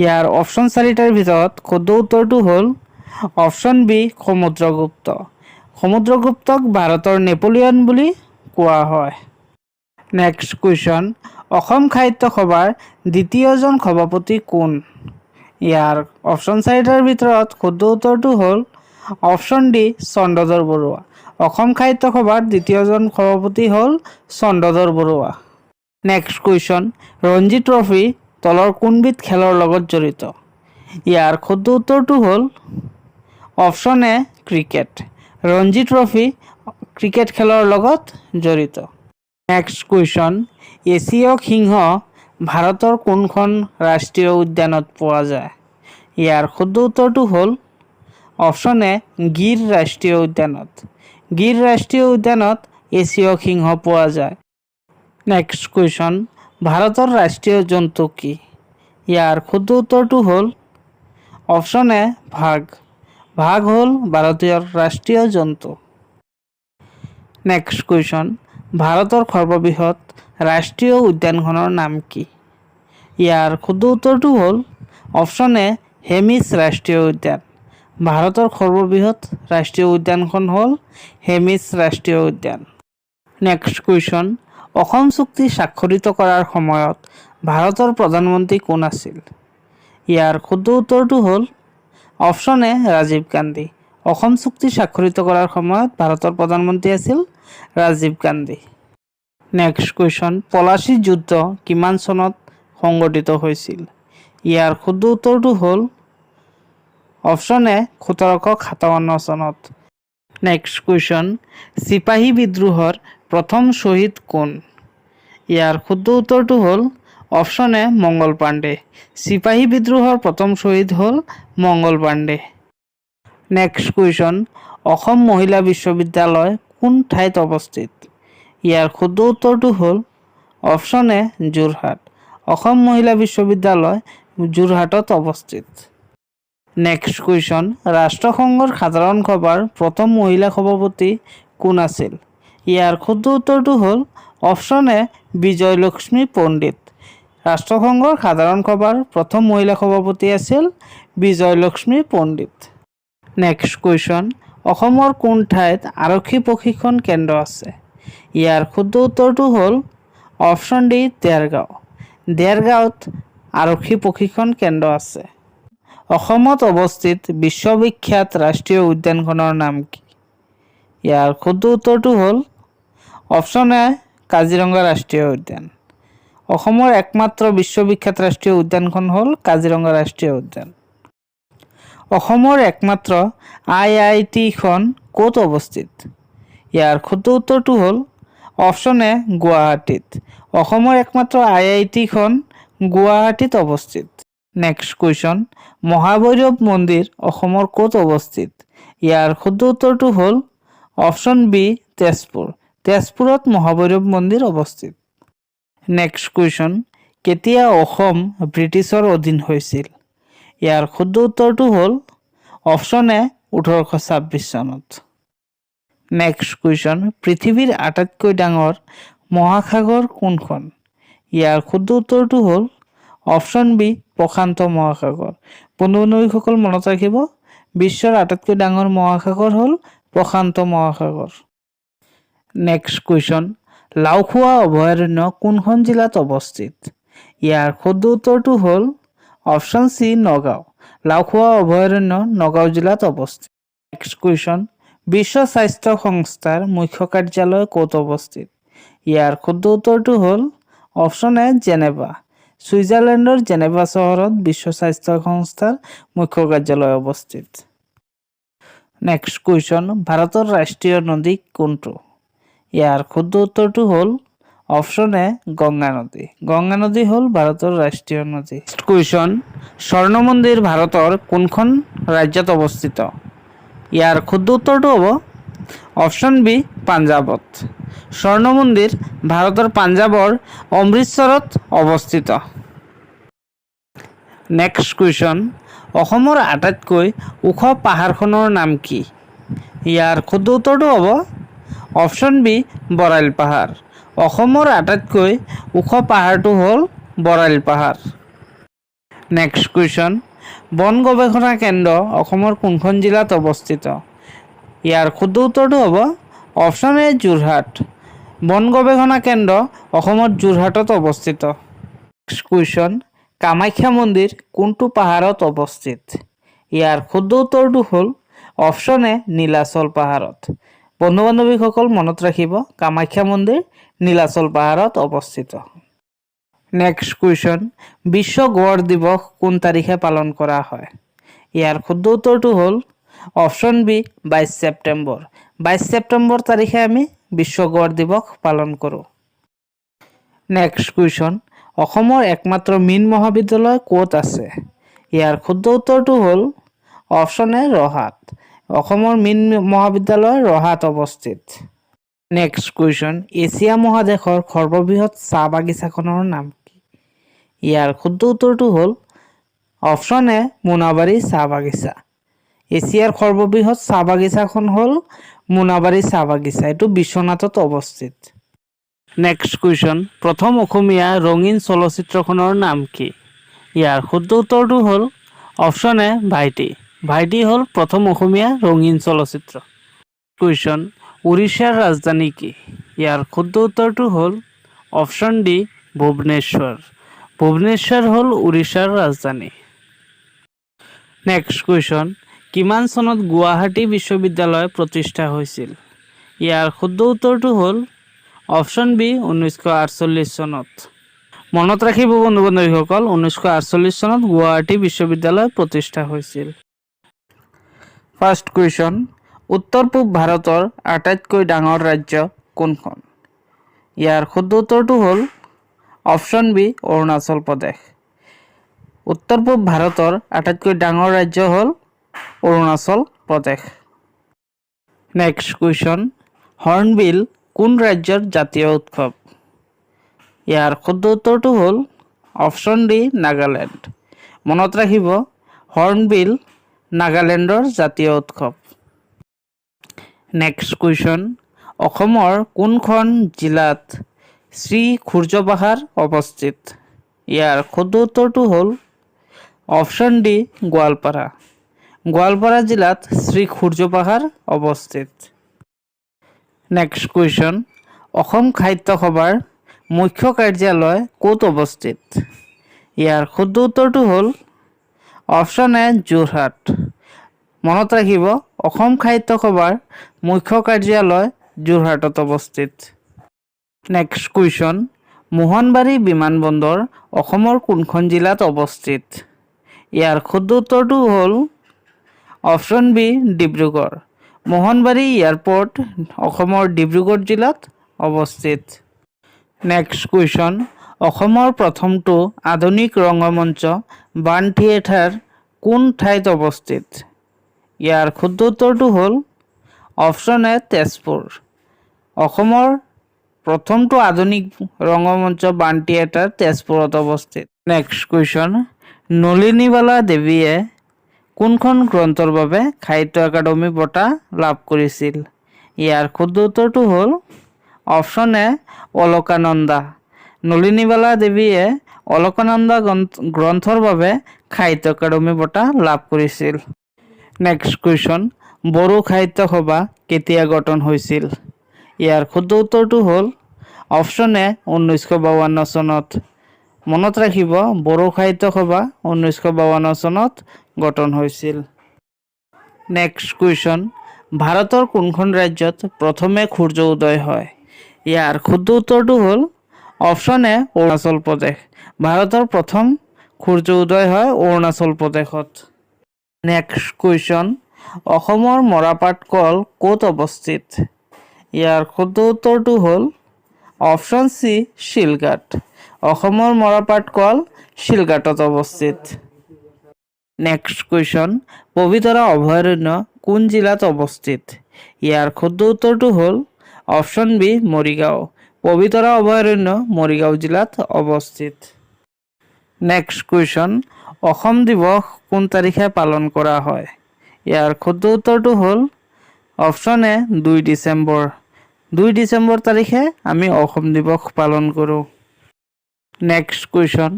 ইয়াৰ অপশ্যন চাৰিটাৰ ভিতৰত শুদ্ধ উত্তৰটো হ'ল অপশ্যন বি সমুদ্ৰগুপ্ত। সমুদ্ৰগুপ্তক ভাৰতৰ নেপোলিয়ন বুলি কোৱা হয়। নেক্সট কুৱেশ্যন, অসম সাহিত্য সভাৰ দ্বিতীয়জন সভাপতি কোন? ইয়াৰ অপশ্যন চাৰিটাৰ ভিতৰত শুদ্ধ উত্তৰটো হ'ল অপশ্যন ডি চন্দ্ৰধৰ বৰুৱা। অসম সাহিত্য সভাৰ দ্বিতীয়জন সভাপতি হ'ল Chandradhar Barua. Next question, Ranji trophy তলৰ কোনবিধ খেলৰ লগত জড়িত? ইয়াৰ শুদ্ধ উত্তৰটো হ'ল option A cricket. Ranji trophy cricket খেলৰ লগত জড়িত। নেক্সট কুৱেশ্যন, এছীয় সিংহ ভাৰতৰ কোনখন ৰাষ্ট্ৰীয় উদ্যানত পোৱা যায়? ইয়াৰ শুদ্ধ উত্তৰটো হ'ল অপশ্যন এ গিৰ ৰাষ্ট্ৰীয় উদ্যানত। গিৰ ৰাষ্ট্ৰীয় উদ্যানত এছীয় সিংহ পোৱা যায়। নেক্সট কুৱেশ্যন, ভাৰতৰ ৰাষ্ট্ৰীয় জন্তু কি? ইয়াৰ শুদ্ধ উত্তৰটো হ'ল অপশ্যন এ বাঘ। বাঘ হ'ল ভাৰতীয় ৰাষ্ট্ৰীয় জন্তু। নেক্সট কুৱেশ্যন, ভাৰতৰ সৰ্ববৃহৎ ৰাষ্ট্ৰীয় উদ্যানখনৰ নাম কি? ইয়াৰ শুদ্ধ উত্তৰটো হ'ল অপশ্যন এ হেমিছ ৰাষ্ট্ৰীয় উদ্যান। ভাৰতৰ সৰ্ববৃহৎ ৰাষ্ট্ৰীয় উদ্যানখন হ'ল হেমিছ ৰাষ্ট্ৰীয় উদ্যান। নেক্সট কুৱেশ্যন, অসম চুক্তি স্বাক্ষৰিত কৰাৰ সময়ত ভাৰতৰ প্ৰধানমন্ত্ৰী কোন আছিল? ইয়াৰ শুদ্ধ উত্তৰটো হ'ল অপশ্যন এ ৰাজীৱ গান্ধী। অসম চুক্তি স্বাক্ষৰিত কৰাৰ সময়ত ভাৰতৰ প্ৰধানমন্ত্ৰী আছিল ৰাজীৱ গান্ধী। নেক্সট কুৱেশ্যন, পলাচী যুদ্ধ কিমান চনত সংঘটিত হৈছিল? ইয়াৰ শুদ্ধ উত্তৰটো হ'ল অপশ্যন এ 1757 চনত। নেক্সট কুৱেশ্যন, চিপাহী বিদ্ৰোহৰ প্ৰথম শ্বহীদ কোন? ইয়াৰ শুদ্ধ উত্তৰটো হ'ল অপশ্যন এ মংগল পাণ্ডে। চিপাহী বিদ্ৰোহৰ প্ৰথম শ্বহীদ হ'ল মংগল পাণ্ডে। নেক্সট কুৱেশ্যন, অসম মহিলা বিশ্ববিদ্যালয় কোন ঠাইত অৱস্থিত? ইয়াৰ শুদ্ধ উত্তৰটো হ'ল অপশ্যন এ যোৰহাট। অসম মহিলা বিশ্ববিদ্যালয় যোৰহাটত অৱস্থিত। নেক্সট কুৱেশ্যন, ৰাষ্ট্ৰসংঘৰ সাধাৰণ সভাৰ প্ৰথম মহিলা সভাপতি কোন আছিল? ইয়াৰ শুদ্ধ উত্তৰটো হ'ল অপশ্যন এ বিজয়লক্ষ্মী পণ্ডিত। ৰাষ্ট্ৰসংঘৰ সাধাৰণ সভাৰ প্ৰথম মহিলা সভাপতি আছিল বিজয়লক্ষ্মী পণ্ডিত। নেক্সট কুৱেশ্যন, অসমৰ কোন ঠাইত আৰক্ষী প্ৰশিক্ষণ কেন্দ্ৰ আছে? ইয়াৰ শুদ্ধ উত্তৰটো হ'ল অপশ্যন ডি দেৰগাঁও। দেৰগাঁৱত আৰক্ষী প্ৰশিক্ষণ কেন্দ্ৰ আছে। অসমত অৱস্থিত বিশ্ববিখ্যাত ৰাষ্ট্ৰীয় উদ্যানখনৰ নাম কি? ইয়াৰ শুদ্ধ উত্তৰটো হ'ল অপশ্যন এ কাজিৰঙা ৰাষ্ট্ৰীয় উদ্যান। অসমৰ একমাত্ৰ বিশ্ববিখ্যাত ৰাষ্ট্ৰীয় উদ্যানখন হ'ল কাজিৰঙা ৰাষ্ট্ৰীয় উদ্যান। অসমৰ একমাত্ৰ IIT-খন ক'ত অৱস্থিত? ইয়াৰ শুদ্ধ উত্তৰটো হ'ল অপশ্যন এ গুৱাহাটীত। অসমৰ একমাত্ৰ IIT-খন গুৱাহাটীত অৱস্থিত। নেক্সট কুৱেশ্যন, মহাভৈৰৱ মন্দিৰ অসমৰ ক'ত অৱস্থিত? ইয়াৰ শুদ্ধ উত্তৰটো হ'ল অপশ্যন বি তেজপুৰ। তেজপুৰত মহাভৈৰৱ মন্দিৰ অৱস্থিত। নেক্সট কুৱেশ্যন, কেতিয়া অসম ব্ৰিটিছৰ অধীন হৈছিল? ইয়াৰ শুদ্ধ উত্তৰটো হ'ল অপশ্যন এ 1826 চনত। নেক্সট কুৱেশ্যন, পৃথিৱীৰ আটাইতকৈ ডাঙৰ মহাসাগৰ কোনখন? ইয়াৰ শুদ্ধ উত্তৰটো হ'ল অপশ্যন বি প্ৰশান্ত মহাসাগৰ। বন্ধু বান্ধৱীসকল মনত ৰাখিব, বিশ্বৰ আটাইতকৈ ডাঙৰ মহাসাগৰ হ'ল প্ৰশান্ত মহাসাগৰ। নেক্সট কুৱেশ্যন, লাওখোৱা অভয়াৰণ্য কোনখন জিলাত অৱস্থিত? ইয়াৰ শুদ্ধ উত্তৰটো হ'ল অপশ্যন চি নগাঁও। লাওখোৱা অভয়াৰণ্য নগাঁও জিলাত অৱস্থিত। নেক্সট কুৱেশ্যন, বিশ্ব স্বাস্থ্য সংস্থাৰ মুখ্য কাৰ্যালয় ক'ত অৱস্থিত? ইয়াৰ শুদ্ধ উত্তৰটো হ'ল অপশ্যন এ জেনেভা। ছুইজাৰলেণ্ডৰ জেনেভা চহৰত বিশ্ব স্বাস্থ্য সংস্থাৰ মুখ্য কাৰ্যালয় অৱস্থিত। নেক্সট কুৱেশ্যন, ভাৰতৰ ৰাষ্ট্ৰীয় নদী কোনটো? ইয়াৰ শুদ্ধ উত্তৰটো হ'ল অপশ্যন এ গংগা নদী। গংগা নদী হ'ল ভাৰতৰ ৰাষ্ট্ৰীয় নদী। নেক্সট কুৱেশ্যন, স্বৰ্ণ মন্দিৰ ভাৰতৰ কোনখন ৰাজ্যত অৱস্থিত? ইয়াৰ শুদ্ধ উত্তৰটো হ'ব অপশ্যন বি পাঞ্জাৱত। স্বৰ্ণ মন্দিৰ ভাৰতৰ পাঞ্জাৱৰ অমৃতসৰত অৱস্থিত। নেক্সট কুৱেশ্যন, অসমৰ আটাইতকৈ ওখ পাহাৰখনৰ নাম কি? ইয়াৰ শুদ্ধ উত্তৰটো হ'ব অপশ্যন বি বৰাইল পাহাৰ। অসমৰ আটাইতকৈ ওখ পাহাৰটো হ'ল বৰাইল পাহাৰ। নেক্সট কুৱেশ্যন, বন গৱেষণা কেন্দ্ৰ অসমৰ কোনখন জিলাত অৱস্থিত? ইয়াৰ শুদ্ধ উত্তৰটো হ'ব অপশ্যন এ যোৰহাট। বন গৱেষণা কেন্দ্ৰ অসমৰ যোৰহাটত অৱস্থিত। নেক্সট কুৱেশ্যন, কামাখ্যা মন্দিৰ কোনটো পাহাৰত অৱস্থিত? ইয়াৰ শুদ্ধ উত্তৰটো হ'ল অপশ্যন এ নীলাচল পাহাৰত। বন্ধু বান্ধৱীসকল মনত ৰাখিব, কামাখ্যা মন্দিৰ নীলাচল পাহাৰত অৱস্থিত। নেক্সট কুৱেশ্যন, বিশ্ব গড় দিৱস কোন তাৰিখে পালন কৰা হয়? ইয়াৰ শুদ্ধ উত্তৰটো হ'ল অপশ্যন বি 22 ছেপ্টেম্বৰ। 22 ছেপ্টেম্বৰ তাৰিখে আমি বিশ্ব গড় দিৱস পালন কৰোঁ। নেক্সট কুৱেশ্যন, অসমৰ একমাত্ৰ মীন মহাবিদ্যালয় ক'ত আছে? ইয়াৰ শুদ্ধ উত্তৰটো হ'ল অপশ্যন এ ৰহাত। অসমৰ মীন মহাবিদ্যালয় ৰহাত অৱস্থিত। নেক্সট কুৱেশ্যন, এছিয়া মহাদেশৰ সৰ্ববৃহৎ চাহ বাগিচাখনৰ নাম কি? ইয়াৰ শুদ্ধ উত্তৰটো হ'ল অপশ্যন এ মোনাবাৰী চাহ বাগিচা। এছিয়াৰ সৰ্ববৃহৎ চাহ বাগিচাখন হ'ল মোনাবাৰী চাহ বাগিচা। এইটো বিশ্বনাথত অৱস্থিত। নেক্সট কুৱেশ্যন, প্ৰথম অসমীয়া ৰঙীন চলচ্চিত্ৰখনৰ নাম কি? ইয়াৰ শুদ্ধ উত্তৰটো হ'ল অপশ্যন এ ভাইটি। ভাইটি হ'ল প্ৰথম অসমীয়া ৰঙীন চলচ্চিত্ৰ। কুৱেশ্যন, উৰিষ্যাৰ ৰাজধানী কি? ইয়াৰ শুদ্ধ উত্তৰটো হ'ল অপশ্যন ডি ভুৱনেশ্বৰ। ভুৱনেশ্বৰ হ'ল উৰিষ্যাৰ ৰাজধানী। নেক্সট কুৱেশ্যন, কিমান চনত গুৱাহাটী বিশ্ববিদ্যালয় প্ৰতিষ্ঠা হৈছিল? ইয়াৰ শুদ্ধ উত্তৰটো হ'ল অপশ্যন বি 1948 চনত। মনত ৰাখিব বন্ধু বান্ধৱীসকল, 1948 চনত গুৱাহাটী বিশ্ববিদ্যালয় প্ৰতিষ্ঠা হৈছিল। ফাৰ্ষ্ট কুৱেশ্যন, উত্তৰ পূব ভাৰতৰ আটাইতকৈ ডাঙৰ ৰাজ্য কোনখন? ইয়াৰ শুদ্ধ উত্তৰটো হ'ল অপশ্যন বি অৰুণাচল প্ৰদেশ। উত্তৰ পূব ভাৰতৰ আটাইতকৈ ডাঙৰ ৰাজ্য হ'ল Arunachal Pradesh. Next question, hornbill কোন ৰাজ্যৰ জাতীয় উৎসৱ? ইয়াৰ শুদ্ধ উত্তৰটো হ'ল অপশ্যন ডি নাগালেণ্ড। মনত ৰাখিব, হৰ্ণবিল নাগালেণ্ডৰ জাতীয় উৎসৱ। নেক্সট কুৱেশ্যন, অসমৰ কোনখন জিলাত শ্ৰী সূৰ্য পাহাৰ অৱস্থিত? ইয়াৰ শুদ্ধ উত্তৰটো হ'ল অপশ্যন ডি গোৱালপাৰা। গোৱালপাৰা জিলাত শ্ৰী সূৰ্য পাহাৰ অৱস্থিত। নেক্সট কুৱেশ্যন, অসম সাহিত্য সভাৰ মুখ্য কাৰ্যালয় ক'ত অৱস্থিত? ইয়াৰ শুদ্ধ উত্তৰটো হ'ল অপশ্যন এ যোৰহাট। মনত ৰাখিব, অসম সাহিত্য সভাৰ মুখ্য কাৰ্যালয় যোৰহাটত অৱস্থিত। নেক্সট কুৱেশ্যন, মোহনবাৰী বিমানবন্দৰ অসমৰ কোনখন জিলাত অৱস্থিত? ইয়াৰ শুদ্ধ উত্তৰটো হ'ল option B Dibrugarh. Mohanbari airport অসমৰ ডিব্ৰুগড় জিলাত অৱস্থিত। নেক্সট কুৱেশ্যন, অসমৰ প্ৰথমটো আধুনিক ৰংগমঞ্চ বাণ থিয়েটাৰ কোন ঠাইত অৱস্থিত? ইয়াৰ শুদ্ধ উত্তৰটো হ'ল অপশ্যন এ তেজপুৰ। অসমৰ প্ৰথমটো আধুনিক ৰংগমঞ্চ বাণ থিয়েটাৰ তেজপুৰত অৱস্থিত। নেক্সট কুৱেশ্যন, নলিনীবালা দেৱীয়ে কোনখন গ্ৰন্থৰ বাবে সাহিত্য একাডেমী বঁটা লাভ কৰিছিল? ইয়াৰ শুদ্ধ উত্তৰটো হ'ল অপশ্যন এ অলকানন্দা। নলিনীবালা দেৱীয়ে অলকানন্দা গ্ৰন্থৰ বাবে সাহিত্য একাডেমী বঁটা লাভ কৰিছিল। নেক্সট কুৱেশ্যন, বড়ো সাহিত্য সভা কেতিয়া গঠন হৈছিল? ইয়াৰ শুদ্ধ উত্তৰটো হ'ল অপশ্যন এ 1952 চনত। মনত ৰাখিব, বড়ো সাহিত্য সভা 1952 চনত গঠন হৈছিল। নেক্সট কুৱেশ্যন, ভাৰতৰ কোনখন ৰাজ্যত প্ৰথমে সূৰ্য উদয় হয়? ইয়াৰ শুদ্ধ উত্তৰটো হ'ল অপশ্যন এ অৰুণাচল প্ৰদেশ। ভাৰতৰ প্ৰথম সূৰ্য উদয় হয় অৰুণাচল প্ৰদেশত। নেক্সট কুৱেশ্যন, অসমৰ মৰাপাট কল ক'ত অৱস্থিত? ইয়াৰ শুদ্ধ উত্তৰটো হ'ল অপশ্যন চি শিলঘাট। অসমৰ মৰাপাট কল শিলঘাটত অৱস্থিত। নেক্সট কুৱেশ্যন, পবিতৰা অভয়াৰণ্য কোন জিলাত অৱস্থিত? ইয়াৰ শুদ্ধ উত্তৰটো হ'ল অপশ্যন বি মৰিগাঁও। পবিতৰা অভয়াৰণ্য মৰিগাঁও জিলাত অৱস্থিত। নেক্সট কুৱেশ্যন, অসম দিৱস কোন তাৰিখে পালন কৰা হয়? ইয়াৰ শুদ্ধ উত্তৰটো হ'ল অপশ্যন এ 2 ডিচেম্বৰ। 2 ডিচেম্বৰ তাৰিখে আমি অসম দিৱস পালন কৰোঁ। নেক্সট কুৱেশ্যন,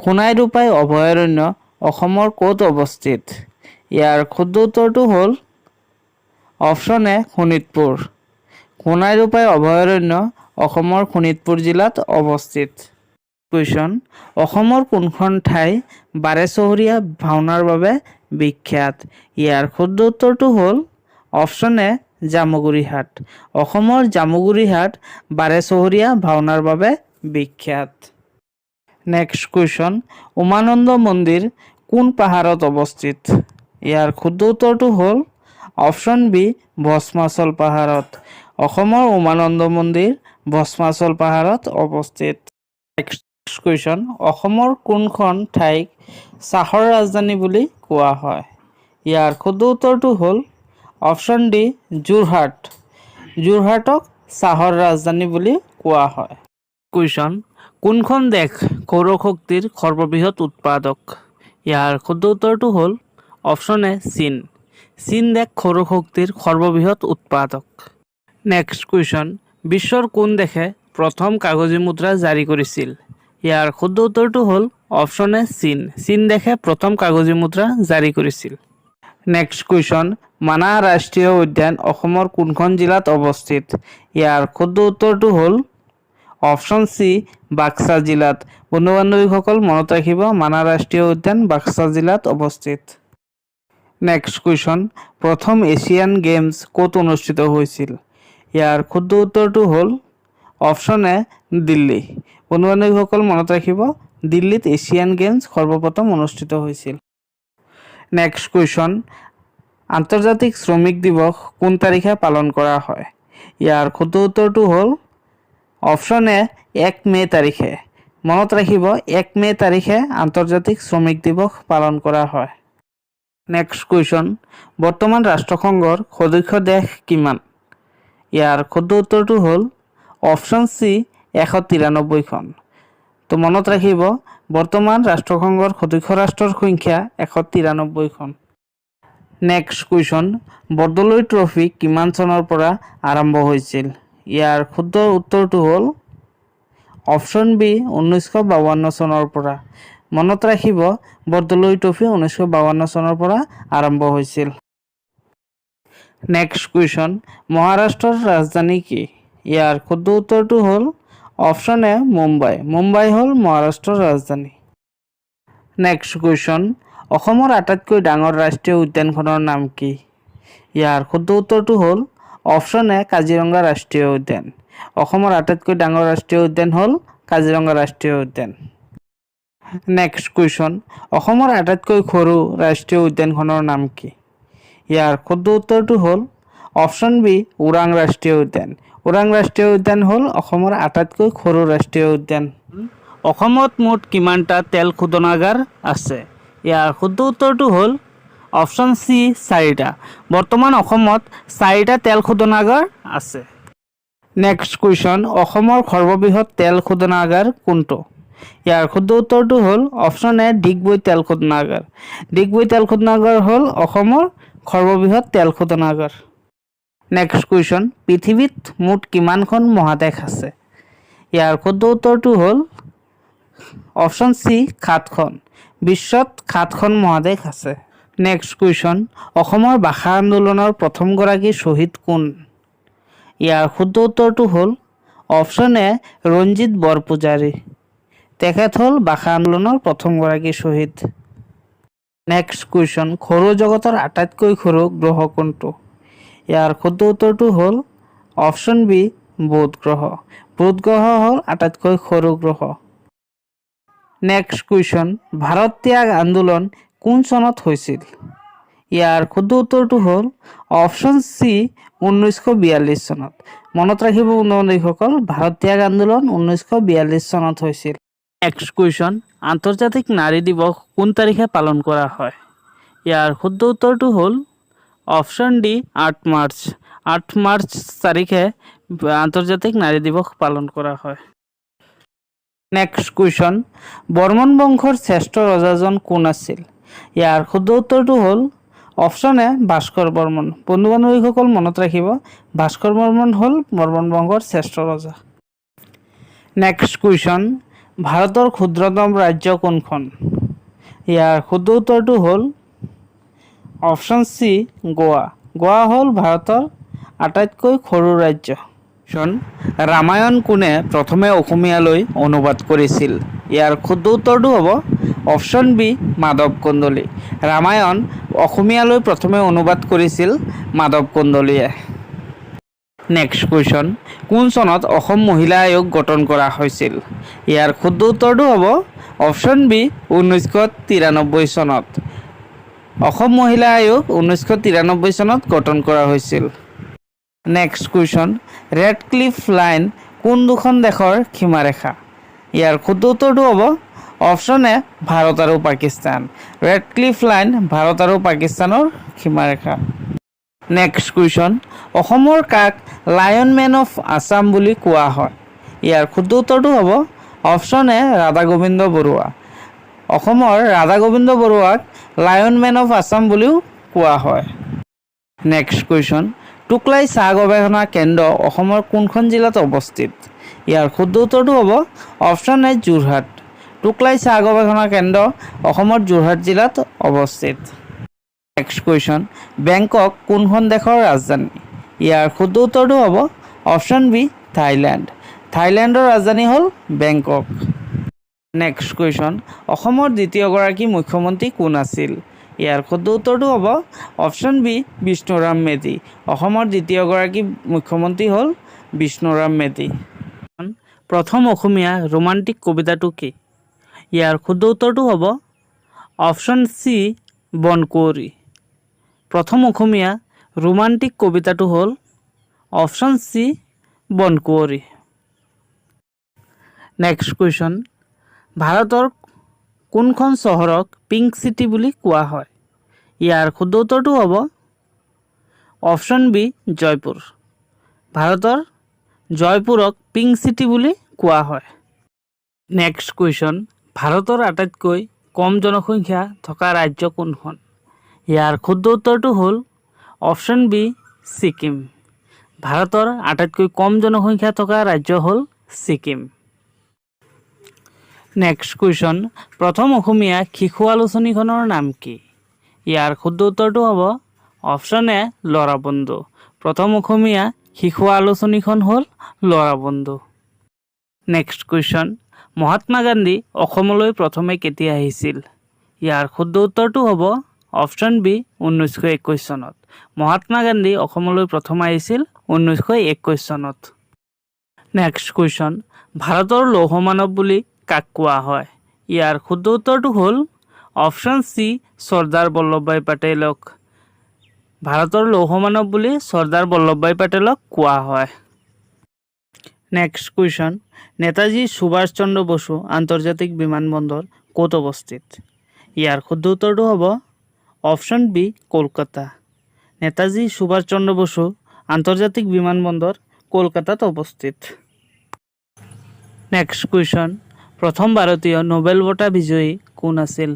সোণাই ৰূপাই অভয়াৰণ্য অসমৰ ক'ত অৱস্থিত? ইয়াৰ শুদ্ধ উত্তৰটো হ'ল অপশ্যন এ শোণিতপুৰ। সোণাই ৰূপাই অভয়াৰণ্য অসমৰ শোণিতপুৰ জিলাত অৱস্থিত। কুৱেশ্যন, অসমৰ কোনখন ঠাই বাৰেচহৰীয়া ভাওনাৰ বাবে বিখ্যাত? ইয়াৰ শুদ্ধ উত্তৰটো হ'ল অপশ্যন এ জামুগুৰিহাট। অসমৰ জামুগুৰিহাট বাৰেচহৰীয়া ভাওনাৰ বাবে বিখ্যাত। নেক্সট কুৱেশ্যন, উমানন্দ মন্দিৰ কোন পাহাৰত অৱস্থিত? ইয়াৰ শুদ্ধ উত্তৰটো হ'ল অপশ্যন বি ভস্মাচল পাহাৰত। অসমৰ উমানন্দ মন্দিৰ ভস্মাচল পাহাৰত অৱস্থিত। নেক্সট কুৱেশ্যন, অসমৰ কোনখন ঠাইক চাহৰ ৰাজধানী বুলি কোৱা হয়? ইয়াৰ শুদ্ধ উত্তৰটো হ'ল অপশ্যন ডি যোৰহাট। যোৰহাটক চাহৰ ৰাজধানী বুলি কোৱা হয়। কুৱেশ্যন, কোনখন দেশ সৌৰশক্তিৰ সৰ্ববৃহৎ উৎপাদক? ইয়াৰ শুদ্ধ উত্তৰটো হ'ল অপশ্যন এ চীন। চীন দেশ সৌৰশক্তিৰ সৰ্ববৃহৎ উৎপাদক। নেক্সট কুৱেশ্যন, বিশ্বৰ কোন দেশে প্ৰথম কাগজী মুদ্ৰা জাৰি কৰিছিল? ইয়াৰ শুদ্ধ উত্তৰটো হ'ল অপশ্যন এ চীন। চীন দেশে প্ৰথম কাগজী মুদ্ৰা জাৰি কৰিছিল। নেক্সট কুৱেশ্যন, মানাহ ৰাষ্ট্ৰীয় উদ্যান অসমৰ কোনখন জিলাত অৱস্থিত? ইয়াৰ শুদ্ধ উত্তৰটো হ'ল অপশ্যন চি বাক্সা জিলাত। বন্ধু বান্ধৱীসকল মনত ৰাখিব, মানাহ ৰাষ্ট্ৰীয় উদ্যান বাক্সা জিলাত অৱস্থিত। নেক্সট কুৱেশ্যন, প্ৰথম এছিয়ান গেমছ ক'ত অনুষ্ঠিত হৈছিল? ইয়াৰ শুদ্ধ উত্তৰটো হ'ল অপশ্যন এ দিল্লী। বন্ধু বান্ধৱীসকল মনত ৰাখিব, দিল্লীত এছিয়ান গেমছ সৰ্বপ্ৰথম অনুষ্ঠিত হৈছিল। নেক্সট কুৱেশ্যন, আন্তৰ্জাতিক শ্ৰমিক দিৱস কোন তাৰিখে পালন কৰা হয়? ইয়াৰ শুদ্ধ উত্তৰটো হ'ল অপশ্যন এ 1 মে' তাৰিখে। মনত ৰাখিব, 1 মে' তাৰিখে আন্তৰ্জাতিক শ্ৰমিক দিৱস পালন কৰা হয়। নেক্সট কুৱেশ্যন, বৰ্তমান ৰাষ্ট্ৰসংঘৰ সদস্য দেশ কিমান? ইয়াৰ শুদ্ধ উত্তৰটো হ'ল অপশ্যন চি 193খন। তো মনত ৰাখিব, বৰ্তমান ৰাষ্ট্ৰসংঘৰ সদস্য ৰাষ্ট্ৰৰ সংখ্যা 193খন। নেক্সট কুৱেশ্যন, বৰদলৈ ট্ৰফী কিমান চনৰ পৰা আৰম্ভ হৈছিল? ইয়াৰ শুদ্ধ উত্তৰটো হ'ল অপশ্যন বি 1952 চনৰ পৰা। মনত ৰাখিব, বৰদলৈ ট্ৰফী 1952 চনৰ পৰা আৰম্ভ হৈছিল। নেক্সট কুৱেশ্যন, মহাৰাষ্ট্ৰৰ ৰাজধানী কি? ইয়াৰ শুদ্ধ উত্তৰটো হ'ল অপশ্যন এ মুম্বাই। মুম্বাই হ'ল মহাৰাষ্ট্ৰৰ ৰাজধানী। নেক্সট কুৱেশ্যন, অসমৰ আটাইতকৈ ডাঙৰ ৰাষ্ট্ৰীয় উদ্যানখনৰ নাম কি? ইয়াৰ শুদ্ধ উত্তৰটো হ'ল অপশ্যন এ কাজিৰঙা ৰাষ্ট্ৰীয় উদ্যান। অসমৰ আটাইতকৈ ডাঙৰ ৰাষ্ট্ৰীয় উদ্যান হ'ল কাজিৰঙা ৰাষ্ট্ৰীয় উদ্যান। নেক্সট কুৱেশ্যন, অসমৰ আটাইতকৈ সৰু ৰাষ্ট্ৰীয় উদ্যানখনৰ নাম কি? ইয়াৰ শুদ্ধ উত্তৰটো হ'ল অপশ্যন বি ওৰাং ৰাষ্ট্ৰীয় উদ্যান। ওৰাং ৰাষ্ট্ৰীয় উদ্যান হ'ল অসমৰ আটাইতকৈ সৰু ৰাষ্ট্ৰীয় উদ্যান। অসমত মুঠ কিমানটা তেল শোধনাগাৰ আছে? ইয়াৰ শুদ্ধ উত্তৰটো হ'ল অপশ্যন চি 4টা। বৰ্তমান অসমত 4টা তেল শোধনাগাৰ আছে। নেক্সট কুৱেশ্যন, অসমৰ সৰ্ববৃহৎ তেল শোধনাগাৰ কোনটো? ইয়াৰ শুদ্ধ উত্তৰটো হ'ল অপশ্যন এ ডিগবৈ তেল শোধনাগাৰ। ডিগবৈ তেল শোধনাগাৰ হ'ল অসমৰ সৰ্ববৃহৎ তেল শোধনাগাৰ। নেক্সট কুৱেশ্যন, পৃথিৱীত মুঠ কিমানখন মহাদেশ আছে? ইয়াৰ শুদ্ধ উত্তৰটো হ'ল অপশ্যন চি 7খন। বিশ্বত 7খন মহাদেশ আছে। নেক্সট কুৱেশ্যন, অসমৰ ভাষা আন্দোলনৰ প্ৰথমগৰাকী শ্বহীদ কোন? ইয়াৰ শুদ্ধ উত্তৰটো হ'ল অপশ্যন এ ৰঞ্জিত বৰপূজাৰী। তেখেত হ'ল ভাষা আন্দোলনৰ প্ৰথমগৰাকী শ্বহীদ। নেক্সট কুৱেশ্যন, সৌৰজগতৰ আটাইতকৈ সৰু গ্ৰহ কোনটো? ইয়াৰ শুদ্ধ উত্তৰটো হ'ল অপশ্যন বি বুধ গ্ৰহ। বুধ গ্ৰহ হ'ল আটাইতকৈ সৰু গ্ৰহ। নেক্সট কুৱেশ্যন, ভাৰত ত্যাগ আন্দোলন কোন চনত হৈছিল? ইয়াৰ শুদ্ধ উত্তৰটো হ'ল অপশ্যন চি 1942 চনত। মনত ৰাখিব বন্ধুসকল, ভাৰত ত্যাগ আন্দোলন 1942 চনত হৈছিল। নেক্সট কুৱেশ্যন, আন্তৰ্জাতিক নাৰী দিৱস কোন তাৰিখে পালন কৰা হয়? ইয়াৰ শুদ্ধ উত্তৰটো হ'ল অপশ্যন ডি 8 মাৰ্চ। 8 মাৰ্চ তাৰিখে আন্তৰ্জাতিক নাৰী দিৱস পালন কৰা হয়। নেক্সট কুৱেশ্যন, বৰ্মন বংশৰ শ্ৰেষ্ঠ ৰজাজন কোন আছিল? ইয়াৰ শুদ্ধ উত্তৰটো হ'ল অপশ্যন এ ভাস্কৰ বৰ্মন। বন্ধু বান্ধৱীসকল মনত ৰাখিব, ভাস্কৰ বৰ্মন হ'ল বৰ্মন বংশৰ শ্ৰেষ্ঠ ৰজা। নেক্সট কুৱেশ্যন, ভাৰতৰ ক্ষুদ্ৰতম ৰাজ্য কোনখন? ইয়াৰ শুদ্ধ উত্তৰটো হ'ল অপশ্যন চি গোৱা। গোৱা হ'ল ভাৰতৰ আটাইতকৈ সৰু ৰাজ্য। ৰামায়ণ কোনে প্ৰথমে অসমীয়ালৈ অনুবাদ কৰিছিল? ইয়াৰ শুদ্ধ উত্তৰটো হ'ব অপশ্যন বি মাধৱ কন্দলী। ৰামায়ণ অসমীয়ালৈ প্ৰথমে অনুবাদ কৰিছিল মাধৱ কন্দলীয়ে। নেক্সট কুৱেশ্যন, কোন চনত অসম মহিলা আয়োগ গঠন কৰা হৈছিল? ইয়াৰ শুদ্ধ উত্তৰটো হ'ব অপশ্যন বি 1993 চনত। অসম মহিলা আয়োগ 1993 চনত গঠন কৰা হৈছিল। Next question, red cliff line কোন দুখন দেশৰ সীমাৰেখা? ইয়াৰ শুদ্ধ উত্তৰটো হ'ব অপশ্যন এ ভাৰত আৰু Pakistan. Red cliff line Bharat আৰু পাকিস্তানৰ সীমাৰেখা। নেক্সট কুৱেশ্যন, অসমৰ কাক লায়ন মেন অফ আছাম বুলি কোৱা হয়? ইয়াৰ শুদ্ধ উত্তৰটো হ'ব অপশ্যন এ ৰাধা গোবিন্দ বৰুৱা। অসমৰ ৰাধা গোবিন্দ বৰুৱাক লায়ন মেন অফ আছাম বুলিও কোৱা হয়। নেক্সট কুৱেশ্যন, টুকলাই চাহ গৱেষণা কেন্দ্ৰ অসমৰ কোনখন জিলাত অৱস্থিত? ইয়াৰ শুদ্ধ উত্তৰটো হ'ব অপশ্যন এ যোৰহাট। টুকলাই চাহ গৱেষণা কেন্দ্ৰ অসমৰ যোৰহাট জিলাত অৱস্থিত। নেক্সট কুৱেশ্যন, বেংকক কোনখন দেশৰ ৰাজধানী? ইয়াৰ শুদ্ধ উত্তৰটো হ'ব অপশ্যন বি থাইলেণ্ড। থাইলেণ্ডৰ ৰাজধানী হ'ল বেংকক। নেক্সট কুৱেশ্যন, অসমৰ দ্বিতীয়গৰাকী মুখ্যমন্ত্ৰী কোন আছিল? ইয়াৰ শুদ্ধ উত্তৰটো হ'ব অপশ্যন বি বিষ্ণুৰাম মেধি। অসমৰ দ্বিতীয়গৰাকী মুখ্যমন্ত্ৰী হ'ল বিষ্ণুৰাম মেধি। প্ৰথম অসমীয়া ৰোমান্টিক কবিতাটো কি? ইয়াৰ শুদ্ধ উত্তৰটো হ'ব অপশ্যন চি বনকুঁৱৰী। প্ৰথম অসমীয়া ৰোমান্টিক কবিতাটো হ'ল অপশ্যন চি বনকুঁৱৰী। নেক্সট কুৱেশ্যন, ভাৰতৰ কোনখন চহৰক পিংক চিটি বুলি কোৱা হয়? ইয়াৰ শুদ্ধ উত্তৰটো হ'ব অপশ্যন বি জয়পুৰ। ভাৰতৰ জয়পুৰক পিংক চিটি বুলি কোৱা হয়। নেক্সট কুৱেশ্যন, ভাৰতৰ আটাইতকৈ কম জনসংখ্যা থকা ৰাজ্য কোনখন? ইয়াৰ শুদ্ধ উত্তৰটো হ'ল অপশ্যন বি ছিকিম। ভাৰতৰ আটাইতকৈ কম জনসংখ্যা থকা ৰাজ্য হ'ল ছিকিম। নেক্সট কুৱেশ্যন, প্ৰথম অসমীয়া শিশু আলোচনীখনৰ নাম কি? ইয়াৰ শুদ্ধ উত্তৰটো হ'ব অপশ্যন এ ল'ৰা বন্ধু। প্ৰথম অসমীয়া শিশু আলোচনীখন হ'ল ল'ৰা বন্ধু। নেক্সট কুৱেশ্যন, মহাত্মা গান্ধী অসমলৈ প্ৰথমে কেতিয়া আহিছিল? ইয়াৰ শুদ্ধ উত্তৰটো হ'ব অপশ্যন বি 1921 চনত। মহাত্মা গান্ধী অসমলৈ প্ৰথম আহিছিল 1921 চনত। নেক্সট কুৱেশ্যন, ভাৰতৰ লৌহ মানৱ বুলি কাক কোৱা হয়? ইয়াৰ শুদ্ধ উত্তৰটো হ'ল অপশ্যন চি চৰ্দাৰ বল্লভভাই পেটেলক। ভাৰতৰ লৌহ মানৱ বুলি চৰ্দাৰ বল্লভভাই পেটেলক কোৱা হয়। নেক্সট কুৱেশ্যন, নেতাজী সুভাষ চন্দ্ৰ বসু আন্তৰ্জাতিক বিমানবন্দৰ ক'ত অৱস্থিত? ইয়াৰ শুদ্ধ উত্তৰটো হ'ব অপশ্যন বি কলকাতা। নেতাজী সুভাষ চন্দ্ৰ বসু আন্তৰ্জাতিক বিমানবন্দৰ কলকাতাত অৱস্থিত। নেক্সট কুৱেশ্যন, প্ৰথম ভাৰতীয় নোবেল বঁটা বিজয়ী কোন আছিল?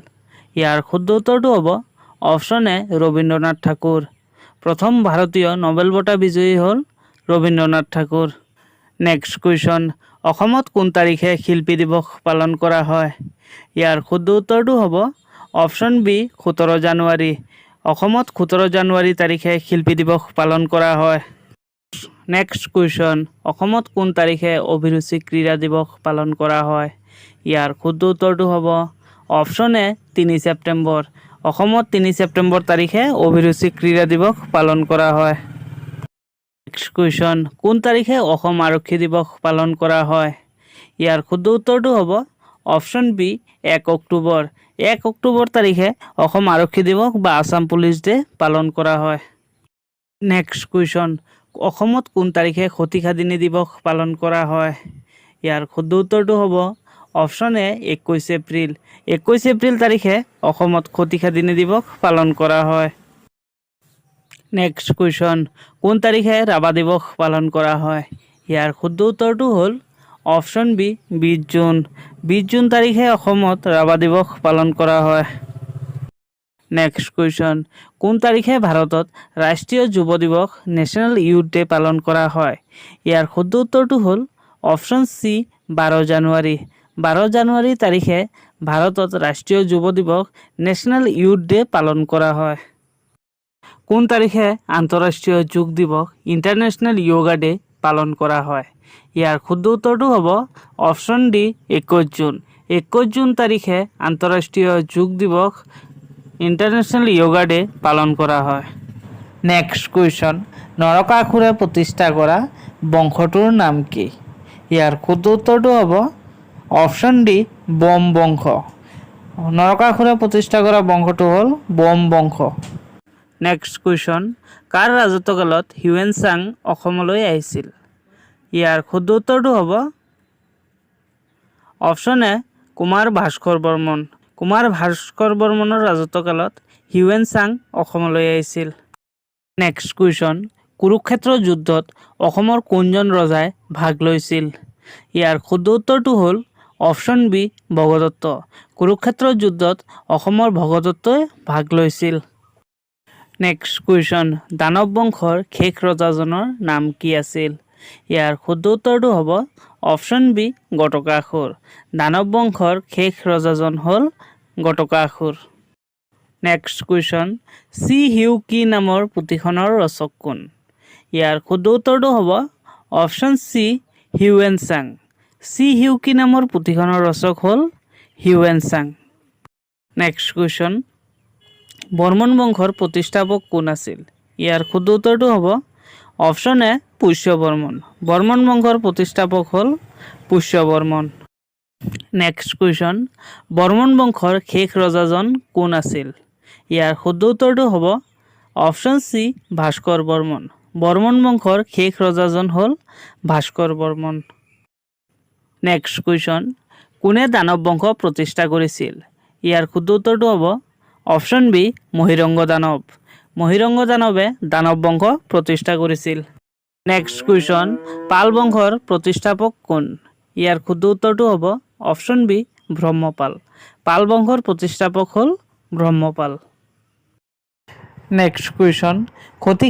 ইয়াৰ শুদ্ধ উত্তৰটো হ'ব অপশ্যন এ ৰবীন্দ্ৰনাথ ঠাকুৰ। প্ৰথম ভাৰতীয় নোবেল বঁটা বিজয়ী হ'ল ৰবীন্দ্ৰনাথ ঠাকুৰ। নেক্সট কুৱেশ্যন, অসমত কোন তাৰিখে শিল্পী দিৱস পালন কৰা হয়? ইয়াৰ শুদ্ধ উত্তৰটো হ'ব অপশ্যন বি 17 জানুৱাৰী। অসমত 17 জানুৱাৰী তাৰিখে শিল্পী দিৱস পালন কৰা হয়। নেক্সট কুৱেশ্যন, অসমত কোন তাৰিখে অভিৰুচি ক্ৰীড়া দিৱস পালন কৰা হয়? ইয়াৰ শুদ্ধ উত্তৰটো হ'ব অপশ্যন এ 3 ছেপ্টেম্বৰ। অসমত 3 ছেপ্টেম্বৰ তাৰিখে অভিৰুচি ক্ৰীড়া দিৱস পালন কৰা হয়। নেক্সট কুৱেশ্যন, কোন তাৰিখে অসম আৰক্ষী দিৱস পালন কৰা হয়? ইয়াৰ শুদ্ধ উত্তৰটো হ'ব অপশ্যন বি 1 অক্টোবৰ। 1 অক্টোবৰ তাৰিখে অসম আৰক্ষী দিৱস বা আছাম পুলিচ ডে পালন কৰা হয়। নেক্সট কুৱেশ্যন, অসমত কোন তাৰিখে সতিসাধিনী দিৱস পালন কৰা হয়? ইয়াৰ শুদ্ধ উত্তৰটো হ'ব অপশ্যন এ 21 এপ্ৰিল। 21 এপ্ৰিল তাৰিখে অসমত সতিসাধিনী দিৱস পালন কৰা হয়। নেক্সট কুৱেশ্যন, কোন তাৰিখে ৰাভা দিৱস পালন কৰা হয়? ইয়াৰ শুদ্ধ উত্তৰটো হ'ল অপশ্যন বি 20 জুন। 20 জুন তাৰিখে অসমত ৰাভা দিৱস পালন কৰা হয়। নেক্সট কুৱেশ্যন, কোন তাৰিখে ভাৰতত ৰাষ্ট্ৰীয় যুৱ দিৱস নেশ্যনেল ইউথ ডে পালন কৰা হয়? ইয়াৰ শুদ্ধ উত্তৰটো হ'ল অপশ্যন চি 12 জানুৱাৰী। 12 জানুৱাৰী তাৰিখে ভাৰতত ৰাষ্ট্ৰীয় যুৱ দিৱস নেশ্যনেল ইউথ ডে পালন কৰা হয়। কোন তাৰিখে আন্তঃৰাষ্ট্ৰীয় যোগ দিৱস ইণ্টাৰনেশ্যনেল য়োগা ডে পালন কৰা হয়? ইয়াৰ শুদ্ধ উত্তৰটো হ'ব অপশ্যন ডি 21 জুন। 21 জুন তাৰিখে আন্তঃৰাষ্ট্ৰীয় যোগ দিৱস ইণ্টাৰনেশ্যনেল য়োগা ডে পালন কৰা হয়। নেক্সট কুৱেশ্যন, নৰকাসুৰে প্ৰতিষ্ঠা কৰা বংশটোৰ নাম কি? ইয়াৰ শুদ্ধ উত্তৰটো হ'ব অপশ্যন ডি বম বংশ। নৰকাসুৰে প্ৰতিষ্ঠা কৰা বংশটো হ'ল বম বংশ। নেক্সট কুৱেশ্যন, কাৰ ৰাজত্বকালত হিউৱেন চাং অসমলৈ আহিছিল? ইয়াৰ শুদ্ধ উত্তৰটো হ'ব অপশ্যন এ কুমাৰ ভাস্কৰ বৰ্মন। কুমাৰ ভাস্কৰ বৰ্মনৰ ৰাজত্বকালত হিউৱেন চাং অসমলৈ আহিছিল। নেক্সট কুৱেশ্যন, কুৰুক্ষেত্ৰ যুদ্ধত অসমৰ কোনজন ৰজাই ভাগ লৈছিল? ইয়াৰ শুদ্ধ উত্তৰটো হ'ল অপশ্যন বি ভগদত্ত। কুৰুক্ষেত্ৰ যুদ্ধত অসমৰ ভগদত্তই ভাগ লৈছিল। নেক্সট কুৱেশ্যন, দানৱ বংশৰ শেষ ৰজাজনৰ নাম কি আছিল? ইয়াৰ শুদ্ধ উত্তৰটো হ'ব অপশ্যন বি গটকাসুৰ। দানৱ বংশৰ শেষ ৰজাজন হ'ল Ghatakasur. Next question, Si Yu Ki নামৰ পুথিখনৰ ৰচক কোন? ইয়াৰ শুদ্ধ উত্তৰটো হ'ব option C Hiuen Tsang. Si Yu Ki নামৰ পুথিখনৰ ৰচক হ'ল Hiuen Tsang. Next question, Barman বংশৰ প্ৰতিষ্ঠাপক কোন আছিল? ইয়াৰ শুদ্ধ উত্তৰটো হ'ব অপশ্যন এ পুষ্য বৰ্মন। বৰ্মন বংশৰ প্ৰতিষ্ঠাপক হ'ল পুষ্য বৰ্মন। নেক্সট কুৱেশ্যন, বৰ্মন বংশৰ শেষ ৰজাজন কোন আছিল? ইয়াৰ শুদ্ধ উত্তৰটো হ'ব অপশ্যন চি ভাস্কৰ বৰ্মন। বৰ্মন বংশৰ শেষ ৰজাজন হ'ল ভাস্কৰ বৰ্মন। নেক্সট কুৱেশ্যন, কোনে দানৱ বংশ প্ৰতিষ্ঠা কৰিছিল? ইয়াৰ শুদ্ধ উত্তৰটো হ'ব অপশ্যন বি মহিৰংগ দানৱ। মহিৰংগ দানৱে দানৱ বংশ প্ৰতিষ্ঠা কৰিছিল। নেক্সট কুৱেশ্যন, পাল বংশৰ প্ৰতিষ্ঠাপক কোন? ইয়াৰ শুদ্ধ উত্তৰটো হ'ব অপশ্যন বি ব্ৰহ্মপাল। পাল বংশৰ প্ৰতিষ্ঠাপক হ'ল ব্ৰহ্মপাল। নেক্সট কুৱেশ্যন, সতী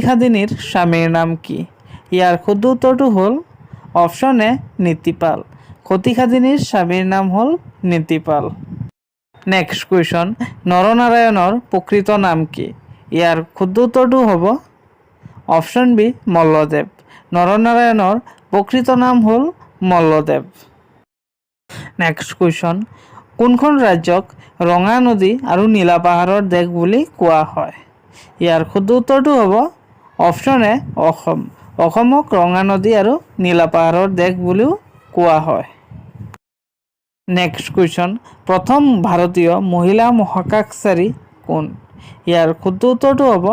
স্বামীৰ নাম কি? ইয়াৰ শুদ্ধ উত্তৰটো হ'ল অপশ্যন এ নীতিপাল। সতী স্বামীৰ নাম হ'ল নীতিপাল। নেক্সট কুৱেশ্যন, নৰনাৰায়ণৰ প্ৰকৃত নাম কি? ইয়াৰ শুদ্ধ উত্তৰটো হ'ব অপশ্যন বি মল্লদেৱ। নৰনাৰায়ণৰ প্ৰকৃত নাম হ'ল মল্লদেৱ। নেক্সট কুৱেশ্যন, কোনখন ৰাজ্যক ৰঙা নদী আৰু নীলা পাহাৰৰ দেশ বুলি কোৱা হয়? ইয়াৰ শুদ্ধ উত্তৰটো হ'ব অপশ্যন এ অসম। অসমক ৰঙা নদী আৰু নীলা পাহাৰৰ দেশ বুলিও কোৱা হয়। নেক্সট কুৱেশ্যন, প্ৰথম ভাৰতীয় মহিলা মহাকাশচাৰী কোন? ইয়াৰ শুদ্ধ উত্তৰটো হ'ব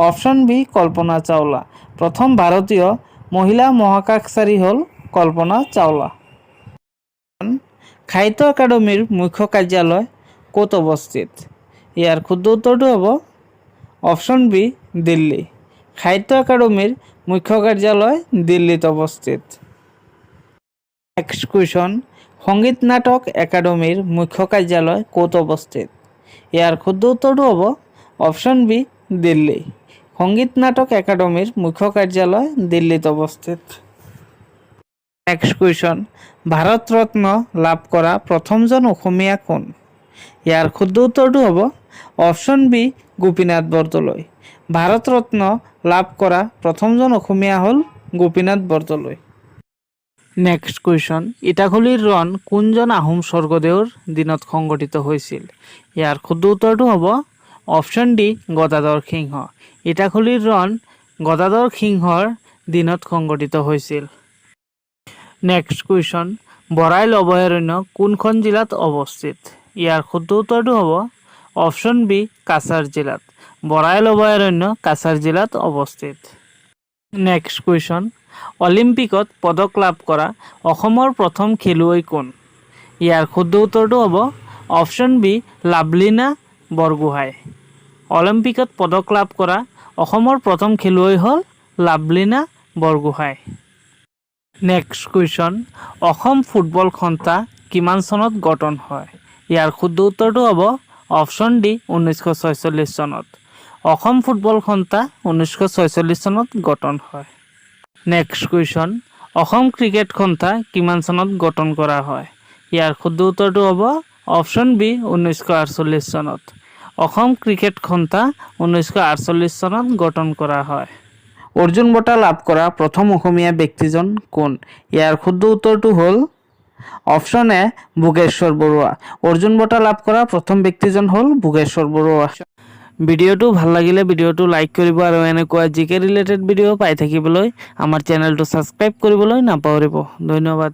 অপশ্যন বি কল্পনা চাওলা। প্ৰথম ভাৰতীয় মহিলা মহাকাশচাৰী হ'ল কল্পনা চাওলা। সাহিত্য একাডেমীৰ মুখ্য কাৰ্যালয় ক'ত অৱস্থিত? ইয়াৰ শুদ্ধ উত্তৰটো হ'ব অপশ্যন বি দিল্লী। সাহিত্য একাডেমীৰ মুখ্য কাৰ্যালয় দিল্লীত অৱস্থিত। নেক্সট কুৱেশ্যন, সংগীত নাটক একাডেমীৰ মুখ্য কাৰ্যালয় ক'ত অৱস্থিত? ইয়াৰ শুদ্ধ উত্তৰটো হ'ব অপশ্যন বি দিল্লী। সংগীত নাটক একাডেমীৰ মুখ্য কাৰ্যালয় দিল্লীত অৱস্থিত। নেক্সট কুৱেশ্যন, ভাৰত ৰত্ন লাভ কৰা প্ৰথমজন অসমীয়া কোন? ইয়াৰ শুদ্ধ উত্তৰটো হ'ব অপশ্যন বি গোপীনাথ বৰদলৈ। ভাৰত ৰত্ন লাভ কৰা প্ৰথমজন অসমীয়া হ'ল গোপীনাথ বৰদলৈ। নেক্সট কুৱেশ্যন, ইটাখুলিৰ ৰণ কোনজন আহোম স্বৰ্গদেউৰ দিনত সংঘটিত হৈছিল? ইয়াৰ শুদ্ধ উত্তৰটো হ'ব অপশ্যন ডি গদাধৰ সিংহ। ইটাখুলিৰ ৰণ গদাধৰ সিংহৰ দিনত সংঘটিত হৈছিল। নেক্সট কুৱেশ্যন, বৰাইল অভয়াৰণ্য কোনখন জিলাত অৱস্থিত? ইয়াৰ শুদ্ধ উত্তৰটো হ'ব অপশ্যন বি কাছাৰ জিলাত। বৰাইল অভয়াৰণ্য কাছাৰ জিলাত অৱস্থিত। নেক্সট কুৱেশ্যন, অলিম্পিকত পদক লাভ কৰা অসমৰ প্ৰথম খেলুৱৈ কোন? ইয়াৰ শুদ্ধ উত্তৰটো হ'ব অপশ্যন বি লাভলীনা বৰগোহাঁই। অলিম্পিকত পদক লাভ কৰা অসমৰ প্ৰথম খেলুৱৈ হ'ল Lovlina Borgohain. Next question, Assam football সন্থা কিমান চনত গঠন হয়? ইয়াৰ শুদ্ধ উত্তৰটো হ'ব অপশ্যন ডি 1946 চনত। অসম ফুটবল সন্থা 1946 চনত গঠন হয়। নেক্সট কুৱেশ্যন, অসম ক্ৰিকেট সন্থা কিমান চনত গঠন কৰা হয়? ইয়াৰ শুদ্ধ উত্তৰটো হ'ব অপশ্যন বি 1948 চনত। অসম ক্ৰিকেট সন্থা 1948 চনত গঠন কৰা হয়। অৰ্জুন বঁটা লাভ কৰা প্ৰথম অসমীয়া ব্যক্তিজন কোন? ইয়াৰ শুদ্ধ উত্তৰটো হ'ল অপশ্যন এ ভোগেশ্বৰ বৰুৱা। অৰ্জুন বঁটা লাভ কৰা প্ৰথম ব্যক্তিজন হ'ল ভোগেশ্বৰ বৰুৱা। ভিডিঅ'টো ভাল লাগিলে ভিডিঅ'টো লাইক কৰিব আৰু এনেকুৱা জিকে ৰিলেটেড ভিডিঅ' পাই থাকিবলৈ আমাৰ চেনেলটো ছাবস্ক্ৰাইব কৰিবলৈ নাপাহৰিব। ধন্যবাদ।